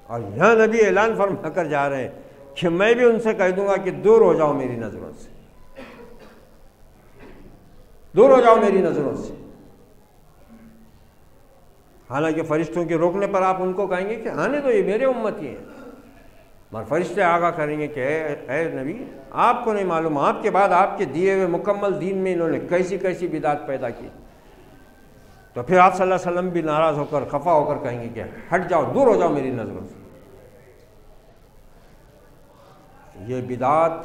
और यहाँ नबी ऐलान फरमा कर जा रहे हैं कि मैं भी उनसे कह दूंगा कि दूर हो जाओ मेरी नज़रों से, दूर हो जाओ मेरी नज़रों से। हालांकि फरिश्तों के रोकने पर आप उनको कहेंगे कि आने दो, ये मेरे उम्मती हैं, मगर फरिश्ते आगाह करेंगे कि ए नबी, आपको नहीं मालूम आपके बाद आपके दिए हुए मुकम्मल दीन में इन्होंने कैसी कैसी बिदात पैदा की। तो फिर आप सल्लल्लाहु अलैहि वसल्लम भी नाराज़ होकर, खफा होकर कहेंगे कि हट जाओ, दूर हो जाओ मेरी नज़रों से। ये बिदात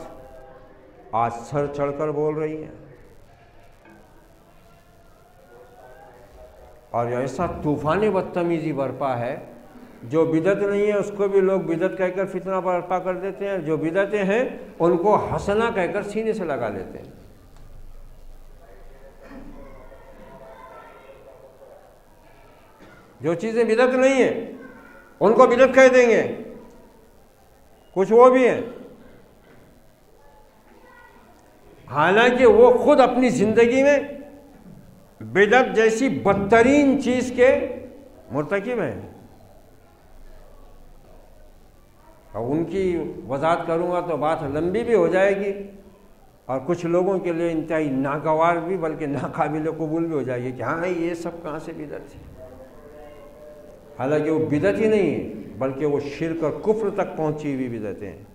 आज सर चढ़कर बोल रही है, और ऐसा तूफ़ानी बदतमीज़ी बरपा है, जो बिदत नहीं है उसको भी लोग बिदत कहकर फितना बरपा कर देते हैं, जो बिदतें हैं उनको हसना कहकर सीने से लगा लेते हैं। जो चीज़ें बिदत नहीं है उनको बिदत कह देंगे, कुछ वो भी हैं, हालांकि वो खुद अपनी ज़िंदगी में बिदअत जैसी बदतरीन चीज़ के मुर्तकिब हैं। और उनकी वजाहत करूँगा तो बात लंबी भी हो जाएगी और कुछ लोगों के लिए इंतहाई नागवार भी, बल्कि नाकाबिल कबूल भी हो जाएगी कि हाँ ये सब कहाँ से बिदअत है। हालांकि वो बिदअत ही नहीं है, बल्कि वो शिर्क और कुफ्र तक पहुँची हुई बिदअतें हैं,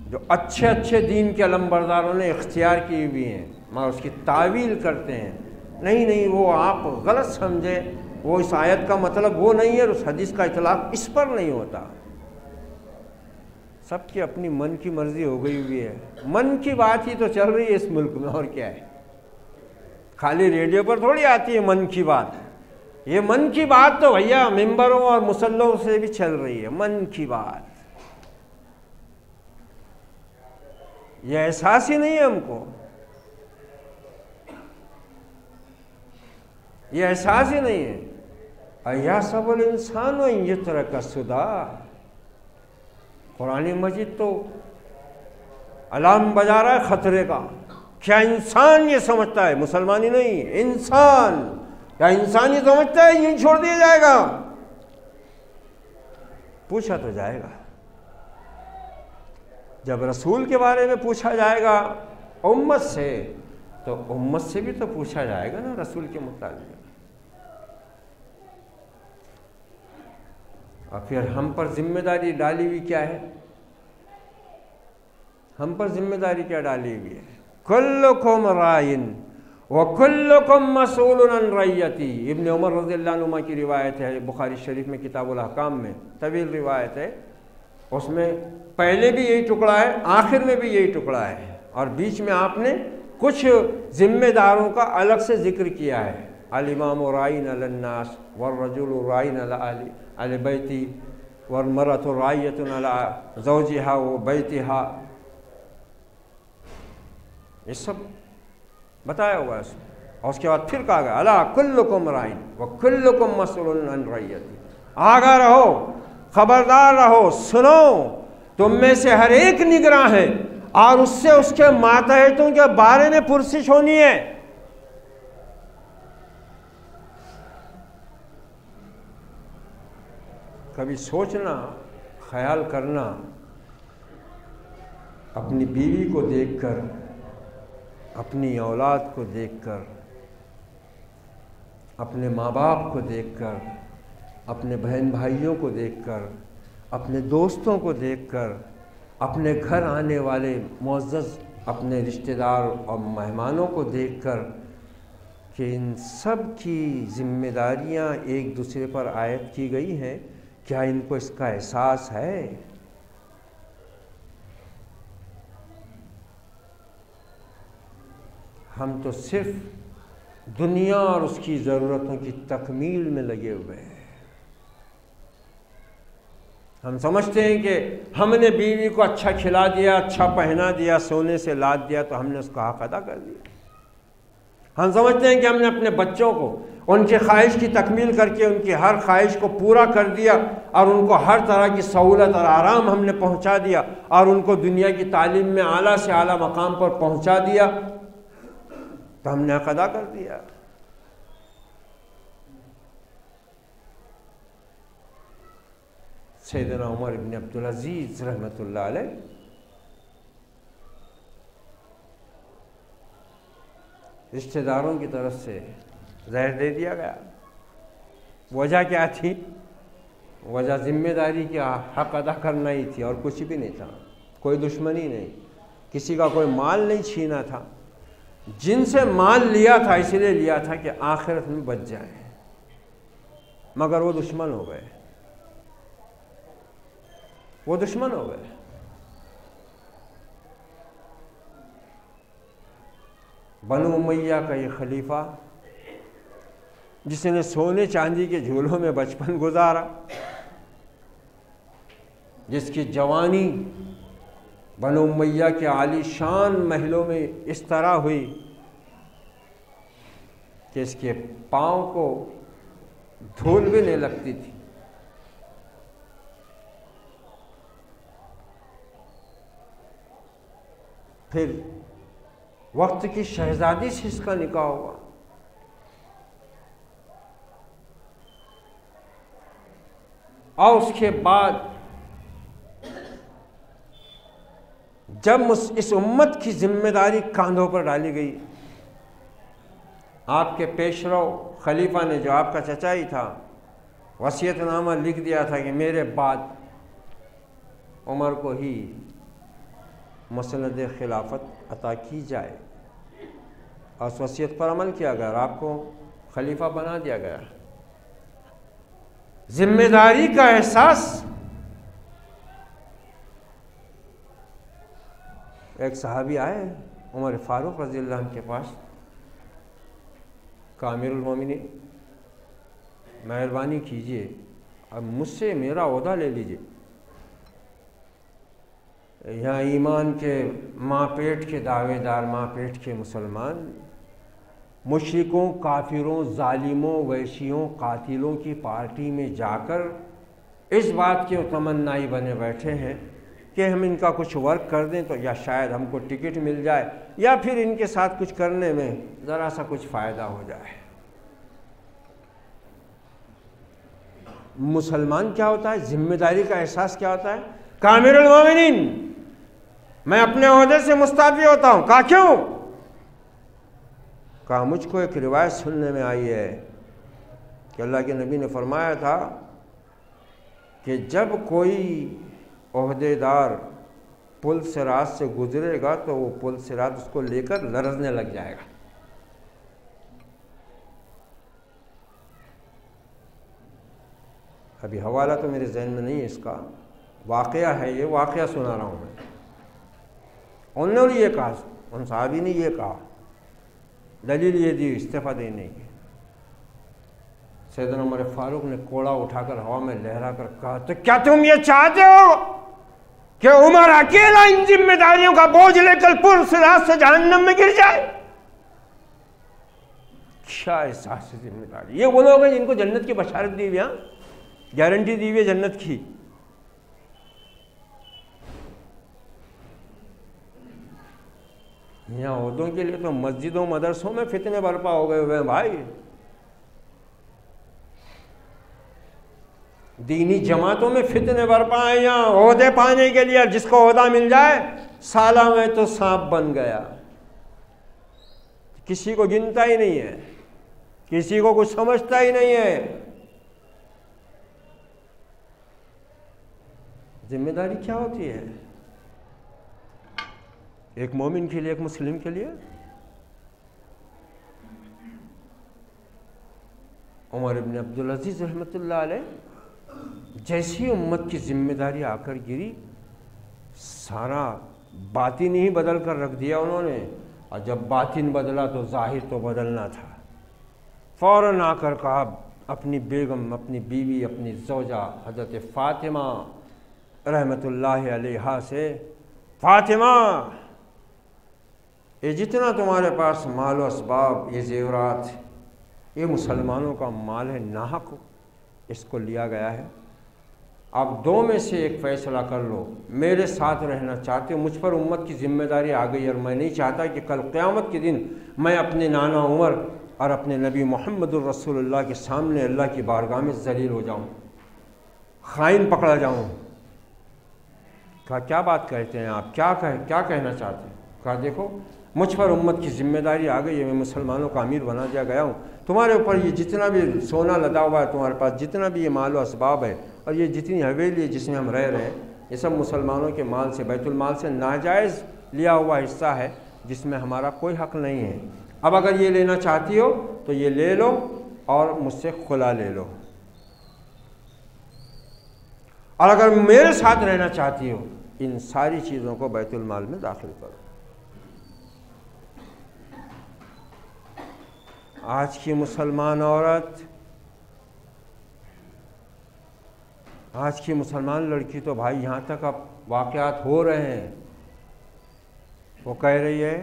जो अच्छे अच्छे दीन के अलमबरदारों ने इख्तियार की हुई हैं, मगर उसकी तावील करते हैं। नहीं नहीं, वो आप गलत समझे, वो इस आयत का मतलब वो नहीं है, उस हदीस का इतलाक़ इस पर नहीं होता। सबकी अपनी मन की मर्जी हो गई हुई है, मन की बात ही तो चल रही है इस मुल्क में, और क्या है। खाली रेडियो पर थोड़ी आती है मन की बात, ये मन की बात तो भैया मिंबरों और मुसल्लों से भी चल रही है। मन की बात, ये एहसास ही नहीं है हमको, ये एहसास ही नहीं है। अया सबल इंसान व ये तरह का सुदा, कुरान मजीद तो अलार्म बजा रहा है खतरे का। क्या इंसान ये समझता है, मुसलमानी नहीं, इंसान, क्या इंसान ये समझता है यूं छोड़ दिया जाएगा? पूछा तो जाएगा। जब रसूल के बारे में पूछा जाएगा उम्मत से, तो उम्मत से भी तो पूछा जाएगा ना रसूल के मुताबिक। और फिर हम पर जिम्मेदारी डाली हुई क्या है? हम पर जिम्मेदारी क्या डाली हुई है? कुल्लुकुम राइन व कुल्लुकुम मसऊलुन अन रइयती। इब्न उमर रज़ियल्लाहु अन्हुमा की रिवायत है, बुखारी शरीफ में किताबुल अहकाम में तवील रिवायत है। उसमें पहले भी यही टुकड़ा है, आखिर में भी यही टुकड़ा है, और बीच में आपने कुछ जिम्मेदारों का अलग से जिक्र किया है। अल इमाम राइन अलन नास वररजुल राइन अला बैती वलमरअतु राइयतुन अला ज़ौजिहा व बैतिहा, ये सब बताया हुआ है उसमें। और उसके बाद फिर कहा गया अला कुल्लुकुम राइन व कुल्लुकुम मसऊलुन अन रइयती। आगा रहो, खबरदार रहो, सुनो, तुम में से हर एक निगरान है और उससे उसके मातहतों के बारे में पुरसिश होनी है। कभी सोचना, ख्याल करना, अपनी बीवी को देखकर, अपनी औलाद को देखकर, अपने माँ बाप को देखकर, अपने बहन भाइयों को देखकर, अपने दोस्तों को देखकर, अपने घर आने वाले मुअज़्ज़ज़ अपने रिश्तेदार और मेहमानों को देखकर कि इन सब की जिम्मेदारियां एक दूसरे पर आयत की गई हैं, क्या इनको इसका एहसास है? हम तो सिर्फ दुनिया और उसकी ज़रूरतों की तकमील में लगे हुए हैं। हम समझते हैं कि हमने बीवी को अच्छा खिला दिया, अच्छा पहना दिया, सोने से लाद दिया, तो हमने उसका हक़ अदा कर दिया। हम समझते हैं कि हमने अपने बच्चों को उनकी ख्वाहिश की तकमील करके उनकी हर ख्वाहिश को पूरा कर दिया और उनको हर तरह की सहूलत और आराम हमने पहुंचा दिया और उनको दुनिया की तालीम में आला से आला मकाम पर पहुंचा दिया, तो हमने हक़ अदा कर दिया। सैयदना उमर इब्न अब्दुल अज़ीज़ रहमतुल्लाह अलैह रिश्तेदारों की तरफ से जहर दे दिया गया। वजह क्या थी? वजह जिम्मेदारी का हक़ अदा करना ही थी और कुछ भी नहीं था। कोई दुश्मनी नहीं, किसी का कोई माल नहीं छीना था। जिनसे माल लिया था इसलिए लिया था कि आखिरत में बच जाए, मगर वो दुश्मन हो गए, वो दुश्मन हो गए। बनु उमैया का ये खलीफा जिसने सोने चांदी के झूलों में बचपन गुजारा, जिसकी जवानी बनु उमैया के आलीशान महलों में इस तरह हुई कि इसके पाँव को धूल भी नहीं लगती थी। फिर वक्त की शहजादी से इसका निकाह हुआ। और उसके बाद जब इस उम्मत की जिम्मेदारी कांधों पर डाली गई, आपके पेशरो खलीफा ने, जो आपका चचा ही था, वसीयतनामा लिख दिया था कि मेरे बाद उमर को ही मसनद खिलाफत अता की जाए, और उस वसीयत पर अमल किया गया और आपको खलीफा बना दिया गया। जिम्मेदारी का एहसास। एक सहाबी आए उमर फारूक रज़ियल्लाहु अन्हु के पास, कहा अमीरुल मोमिनीन मेहरबानी कीजिए, अब मुझसे मेरा ओहदा ले लीजिए। यहाँ ईमान के माँ पेट के दावेदार, माँ पेट के मुसलमान मुशरिकों, काफिरों, जालिमों, वैशियों, कातिलों की पार्टी में जाकर इस बात के तमन्नाई बने बैठे हैं कि हम इनका कुछ वर्क कर दें तो या शायद हमको टिकट मिल जाए या फिर इनके साथ कुछ करने में ज़रा सा कुछ फ़ायदा हो जाए। मुसलमान क्या होता है, जिम्मेदारी का एहसास क्या होता है? कामिरुल मोमिनीन मैं अपने ओहदे से मुस्ताफी होता हूँ। कहा क्यों? कहा मुझको एक रिवायत सुनने में आई है कि अल्लाह के नबी ने फरमाया था कि जब कोई ओहदेदार पुल सिरात से गुजरेगा तो वो पुल सिरात उसको लेकर लरजने लग जाएगा। अभी हवाला तो मेरे जहन में नहीं है इसका, वाक़या है, ये वाक़या सुना रहा हूँ मैं। उन्होंने ये कहा, उन साहबी ने ये कहा, दलील ये दी इस्तीफ़ा देने की। सैयदना उमर फारूक ने कोड़ा उठाकर हवा में लहरा कर कहा, तो क्या तुम ये चाहते हो कि उमर अकेला इन जिम्मेदारियों का बोझ लेकर पुल सिरात से जहन्नम में गिर जाए? क्या एहसास है जिम्मेदारी। ये वो लोग हैं जिनको जन्नत की बशारत दी हुई, गारंटी दी हुई है जन्नत की। यहाँ औरतों के लिए तो मस्जिदों मदरसों में फितने बर्पा हो गए हुए हैं भाई। दीनी जमातों में फितने बर्पा है यहाँ ओहदे पाने के लिए। जिसको ओहदा मिल जाए साला में तो सांप बन गया, किसी को गिनता ही नहीं है, किसी को कुछ समझता ही नहीं है। जिम्मेदारी क्या होती है एक मोमिन के लिए, एक मुस्लिम के लिए? उमर इब्न अब्दुल अजीज रहमतुल्लाह अलैह जैसी उम्मत की जिम्मेदारी आकर गिरी, सारा बातिन ही बदल कर रख दिया उन्होंने। और जब बातिन बदला तो जाहिर तो बदलना था। फ़ौरन आकर कहा अपनी बेगम, अपनी बीवी, अपनी ज़ौजा हज़रत फ़ातिमा रहमतुल्लाह अलैहा से, फ़ातिमा ये जितना तुम्हारे पास माल व असबाब, ये जेवरात, ये मुसलमानों का माल है, नाहक इसको लिया गया है। आप दो में से एक फ़ैसला कर लो। मेरे साथ रहना चाहते हो? मुझ पर उम्मत की ज़िम्मेदारी आ गई और मैं नहीं चाहता कि कल क़यामत के दिन मैं अपने नाना उमर और अपने नबी मोहम्मदुर रसूलुल्लाह के सामने अल्लाह की बारगाह में ज़लील हो जाऊँ, ख़ाइन पकड़ा जाऊँ। कहा क्या बात कहते हैं आप, क्या कहना चाहते हैं? कहा देखो मुझ पर उम्मत की ज़िम्मेदारी आ गई है, मैं मुसलमानों का अमीर बना दिया गया हूँ। तुम्हारे ऊपर ये जितना भी सोना लदा हुआ है, तुम्हारे पास जितना भी ये माल व असबाब है और ये जितनी हवेली है जिसमें हम रह रहे हैं, ये सब मुसलमानों के माल से, बैतुल माल से नाजायज़ लिया हुआ हिस्सा है जिसमें हमारा कोई हक़ नहीं है। अब अगर ये लेना चाहती हो तो ये ले लो और मुझसे खुला ले लो, और अगर मेरे साथ रहना चाहती हो इन सारी चीज़ों को बैतुल माल में दाखिल करो। आज की मुसलमान औरत, आज की मुसलमान लड़की तो भाई यहाँ तक अब वाक़यात हो रहे हैं, वो कह रही है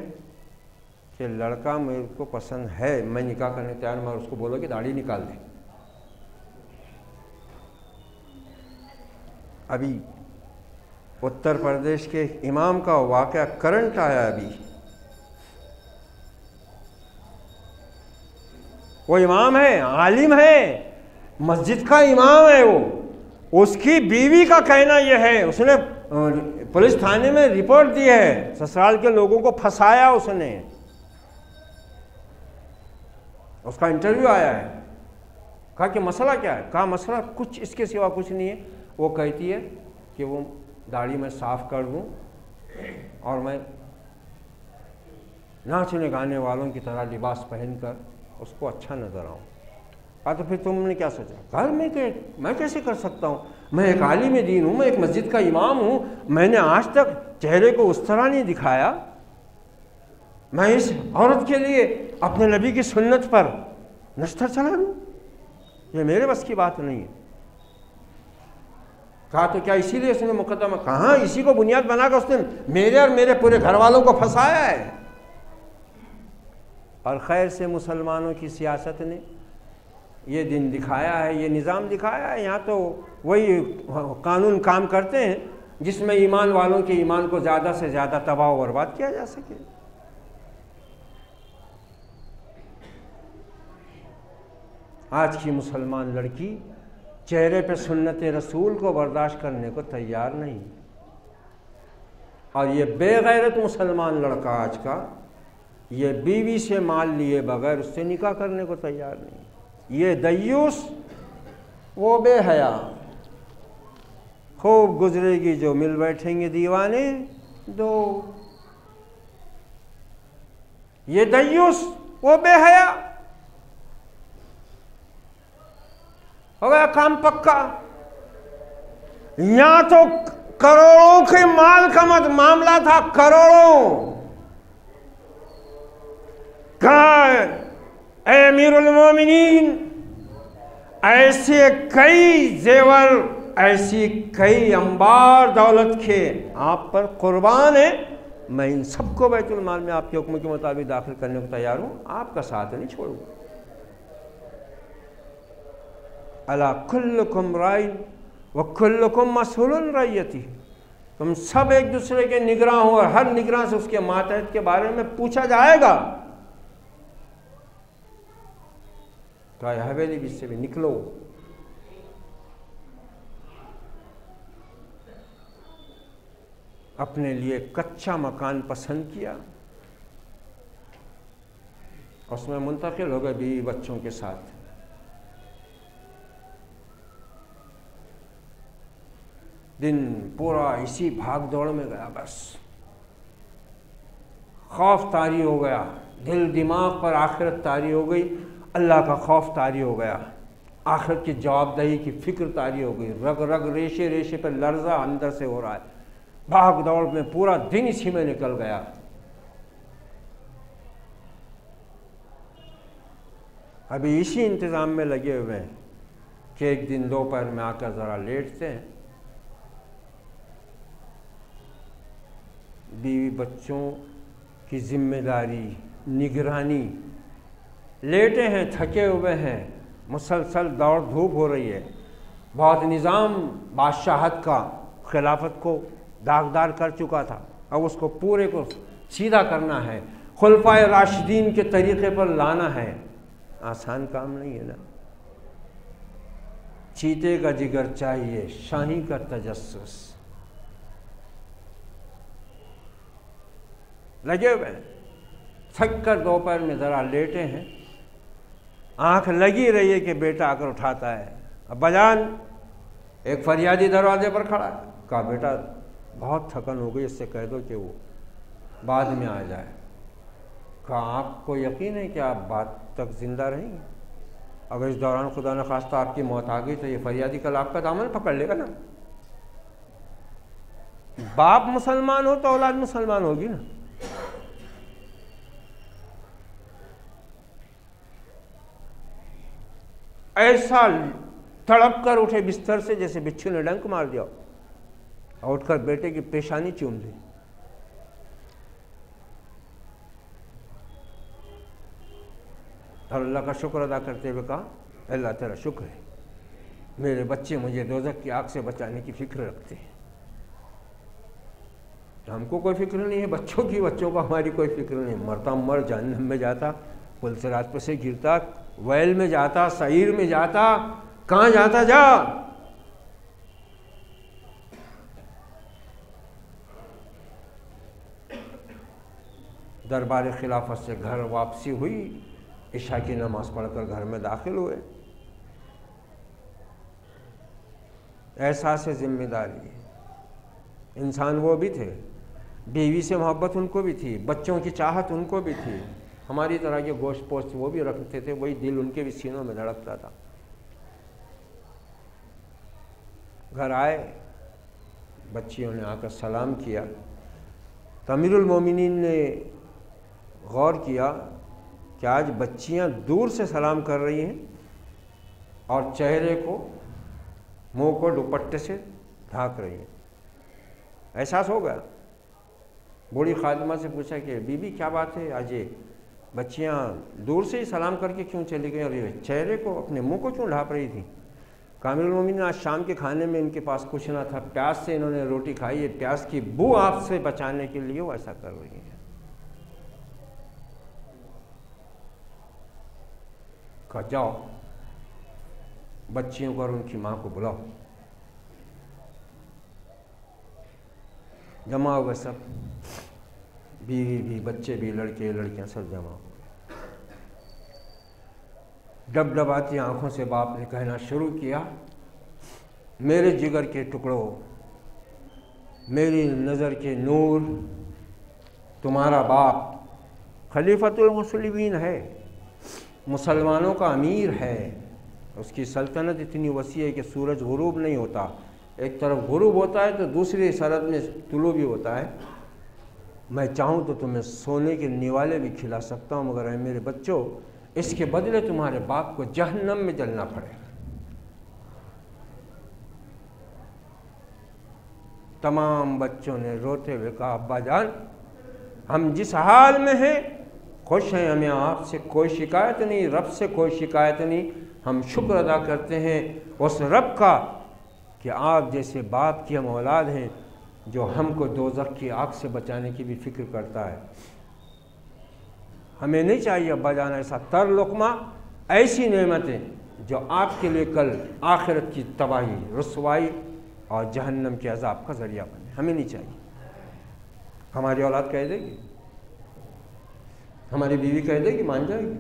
कि लड़का मेरे को पसंद है, मैं निकाह करने तैयार, मैं उसको बोलो कि दाढ़ी निकाल दे। अभी उत्तर प्रदेश के इमाम का वाक़या करंट आया अभी। वो इमाम है, आलिम है, मस्जिद का इमाम है वो। उसकी बीवी का कहना यह है, उसने पुलिस थाने में रिपोर्ट दी है, ससुराल के लोगों को फंसाया उसने। उसका इंटरव्यू आया है। कहा कि मसला क्या है? कहा मसला कुछ इसके सिवा कुछ नहीं है। वो कहती है कि वो दाढ़ी में साफ़ कर दूँ और मैं नाचने गाने वालों की तरह लिबास पहनकर उसको अच्छा नज़र आऊँ। कहा तो फिर तुमने क्या सोचा? घर में मैं कैसे कर सकता हूँ? मैं एक आलिम दीन हूँ, मैं एक मस्जिद का इमाम हूँ, मैंने आज तक चेहरे को उस तरह नहीं दिखाया। मैं इस औरत के लिए अपने नबी की सुन्नत पर नश्तर चला लूँ? ये मेरे बस की बात नहीं है। कहा तो क्या इसीलिए उसने मुकदमा? कहाँ, इसी को बुनियाद बनाकर उसने मेरे और मेरे पूरे घर वालों को फंसाया है। और खैर से मुसलमानों की सियासत ने ये दिन दिखाया है, ये निज़ाम दिखाया है। यहाँ तो वही कानून काम करते हैं जिसमें ईमान वालों के ईमान को ज़्यादा से ज़्यादा तबाह व बर्बाद किया जा सके। आज की मुसलमान लड़की चेहरे पे सुन्नत रसूल को बर्दाश्त करने को तैयार नहीं। और ये बेगैरत मुसलमान लड़का आज का, ये बीवी से माल लिए बगैर उससे निकाह करने को तैयार नहीं। ये दय्यूस, वो बेहया। खूब गुजरेगी जो मिल बैठेंगे दीवाने दो। ये दय्यूस, वो बेहया। हो गया काम पक्का। यहां तो करोड़ों के माल का मामला था, करोड़ों। कहा ऐ अमीरुल मोमिनीन, ऐसे कई जेवर, ऐसी कई अंबार दौलत के आप पर कुर्बान है, मैं इन सबको बैतुल माल में आपके हुक्म के मुताबिक दाखिल करने को तैयार हूं, आपका साथ नहीं छोड़ूंगा। अला कुल्लुकुम राइन व कुल्लुकुम मसऊलुन रइयती, तुम सब एक दूसरे के निगरान हो और हर निगरान से उसके मातहत के बारे में पूछा जाएगा। तो आए हवेली भी से भी निकलो। अपने लिए कच्चा मकान पसंद किया, उसमें मुंतकिल हो गए बीवी बच्चों के साथ। दिन पूरा इसी भाग दौड़ में गया, बस खौफ तारी हो गया, दिल दिमाग पर आखिरत तारी हो गई, अल्लाह का खौफ तारी हो गया, आखिरत की जवाबदेही की फिक्र तारी हो गई। रग रग रेशे रेशे पर लर्जा अंदर से हो रहा है। भाग दौड़ में पूरा दिन इसी में निकल गया। अभी इसी इंतज़ाम में लगे हुए हैं कि एक दिन दोपहर में आकर ज़रा लेटते हैं, बीवी बच्चों की जिम्मेदारी, निगरानी, लेटे हैं, थके हुए हैं, मुसलसल दौड़ धूप हो रही है। बहुत निज़ाम बादशाहत का खिलाफत को दागदार कर चुका था, अब उसको पूरे को सीधा करना है, खुलफाए राशिदीन के तरीक़े पर लाना है। आसान काम नहीं है ना। चीते का जिगर चाहिए, शाही का तजस्सुस। लगे हुए हैं, थक कर दोपहर में ज़रा लेटे हैं, आंख लगी रही है कि बेटा आकर उठाता है। अब बजान एक फरियादी दरवाजे पर खड़ा है। कहा बेटा बहुत थकन हो गई, इससे कह दो कि वो बाद में आ जाए। कहा आपको यकीन है कि आप बाद तक ज़िंदा रहेंगे? अगर इस दौरान खुदा न खास्ता आपकी मौत आ गई तो ये फरियादी कल आपका दामन पकड़ लेगा ना। बाप मुसलमान हो तो औलाद मुसलमान होगी ना। ऐसा तड़प कर उठे बिस्तर से जैसे बिच्छू ने डंक मार दिया, और उठकर बेटे की पेशानी चूम ली। और अल्लाह का शुक्र अदा करते हुए कहा, अल्लाह तेरा शुक्र है, मेरे बच्चे मुझे दोज़ख की आग से बचाने की फिक्र रखते हैं। हमको कोई फिक्र नहीं है बच्चों की, बच्चों को हमारी कोई फिक्र नहीं। मरता मर, जहन्नम में जाता, पुल से रात पर से गिरता, वैल में जाता, सईर में जाता, कहाँ जाता जा। दरबार खिलाफत से घर वापसी हुई, इशा की नमाज पढ़कर घर में दाखिल हुए। एहसास जिम्मेदारी, इंसान वो भी थे, बीवी से मोहब्बत उनको भी थी, बच्चों की चाहत उनको भी थी, हमारी तरह के गोश्त पोस्ट वो भी रखते थे, वही दिल उनके भी सीनों में धड़कता था। घर आए, बच्चियों ने आकर सलाम किया तो अमीरुल मोमिनीन ने गौर किया कि आज बच्चियां दूर से सलाम कर रही हैं और चेहरे को, मुंह को दुपट्टे से ढाक रही हैं। एहसास हो गया। बूढ़ी खादिमा से पूछा कि बीबी क्या बात है, आज ये बच्चियां दूर से ही सलाम करके क्यों चली गई और ये चेहरे को, अपने मुंह को क्यों ढाँप रही थी? कामिल मोमिन आज शाम के खाने में इनके पास कुछ ना था, प्यास से इन्होंने रोटी खाई है, प्यास की बू आपसे बचाने के लिए वो ऐसा कर रही है। कहा जाओ बच्चियों को और उनकी माँ को बुलाओ। जमा हो गए सब, बीवी भी, बच्चे भी, लड़के लड़कियां सब जमा हो गए। डबडबाती आंखों से बाप ने कहना शुरू किया, मेरे जिगर के टुकड़ों, मेरी नज़र के नूर, तुम्हारा बाप खलीफतुल मुस्लिमीन है, मुसलमानों का अमीर है। उसकी सल्तनत इतनी वसी है कि सूरज गुरूब नहीं होता, एक तरफ गुरूब होता है तो दूसरी सरहद में तुलू भी होता है। मैं चाहूँ तो तुम्हें सोने के निवाले भी खिला सकता हूँ, मगर मेरे बच्चों, इसके बदले तुम्हारे बाप को जहन्नम में जलना पड़ेगा। तमाम बच्चों ने रोते हुए कहा, अब्बा जान, हम जिस हाल में हैं खुश हैं, हमें आपसे कोई शिकायत नहीं, रब से कोई शिकायत नहीं। हम शुक्र अदा करते हैं उस रब का कि आप जैसे बाप की हम औलाद हैं, जो हमको दोज़ख की आग से बचाने की भी फिक्र करता है। हमें नहीं चाहिए अब्बा जान ऐसा तर लुक़मा, ऐसी नेमतें जो आपके लिए कल आखिरत की तबाही, रुसवाई और जहन्नम के अज़ाब का ज़रिया बने, हमें नहीं चाहिए। हमारी औलाद कह देगी, हमारी बीवी कह देगी, मान जाएगी,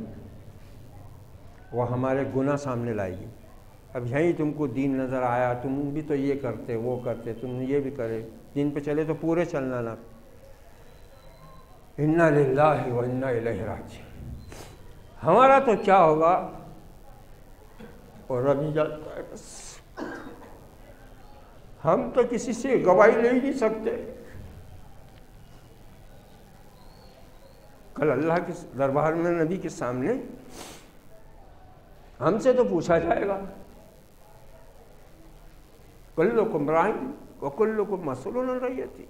वो हमारे गुनाह सामने लाएगी। अब यहीं तुमको दीन नज़र आया, तुम भी तो ये करते वो करते, तुम ये भी करे, दीन पे चले तो पूरे चलना ना। इन्ना लिल्लाहि व इन्ना इलैहि राजिऊन। हमारा तो क्या होगा और रब ही जानता है। बस हम तो किसी से गवाही ले ही नहीं सकते। कल अल्लाह के दरबार में नबी के सामने हमसे तो पूछा जाएगा, कुल्लुकुम राइन व कुल्लुकुम मसऊलुन अन रइयती।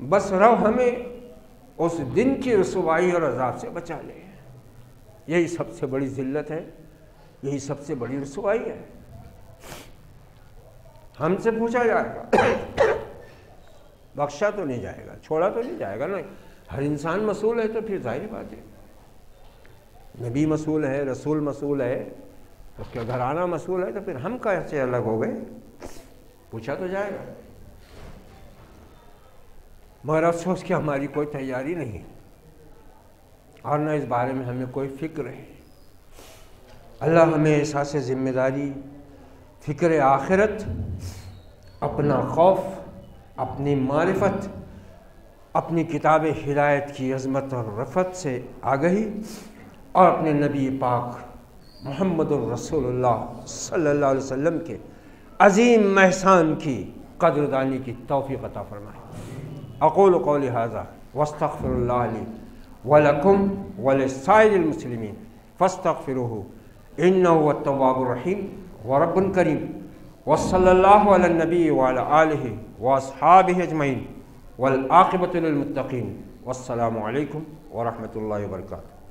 बस रब हमें उस दिन की रुसवाई और अजाब से बचा ले। यही सबसे बड़ी जिल्लत है, यही सबसे बड़ी रुसवाई है। हमसे पूछा जाएगा, बख्शा तो नहीं जाएगा, छोड़ा तो नहीं जाएगा ना। हर इंसान मसूल है, तो फिर जाहिर बात है, नबी मसूल है, रसूल मसूल है, उसका घराना मसूल है, तो फिर हम कैसे अलग हो गए? पूछा तो जाएगा। मगर अफसोस कि हमारी कोई तैयारी नहीं और न इस बारे में हमें कोई फिक्र है। अल्लाह हमें एहसास ज़िम्मेदारी, फ़िक्र आखिरत, अपना खौफ, अपनी मारिफत, अपनी किताब हिदायत की अज़मत और रफ़त से आगही और अपने नबी पाक मुहम्मदुर रसूलुल्लाह सल्लल्लाहु अलैहि वसल्लम के अज़ीम एहसान की कदरदानी की तौफ़ीक़ अता फरमाए। अक़ूलु क़ौली हाज़ा वस्तग़फ़िरुल्लाह ली व लकुम व लिस्साइरिल मुस्लिमीन फ़स्तग़फ़िरूहु इन्नहु हुवत-तव्वाबुर रहीम व रब्बुन करीम व सल्लल्लाहु अला नबी व अला आलिहि व अस्हाबिहि अजमईन वल आक़िबतु लिल मुत्तक़ीन। वस्सलामु अलैकुम व रहमतुल्लाहि व बरकातुहू।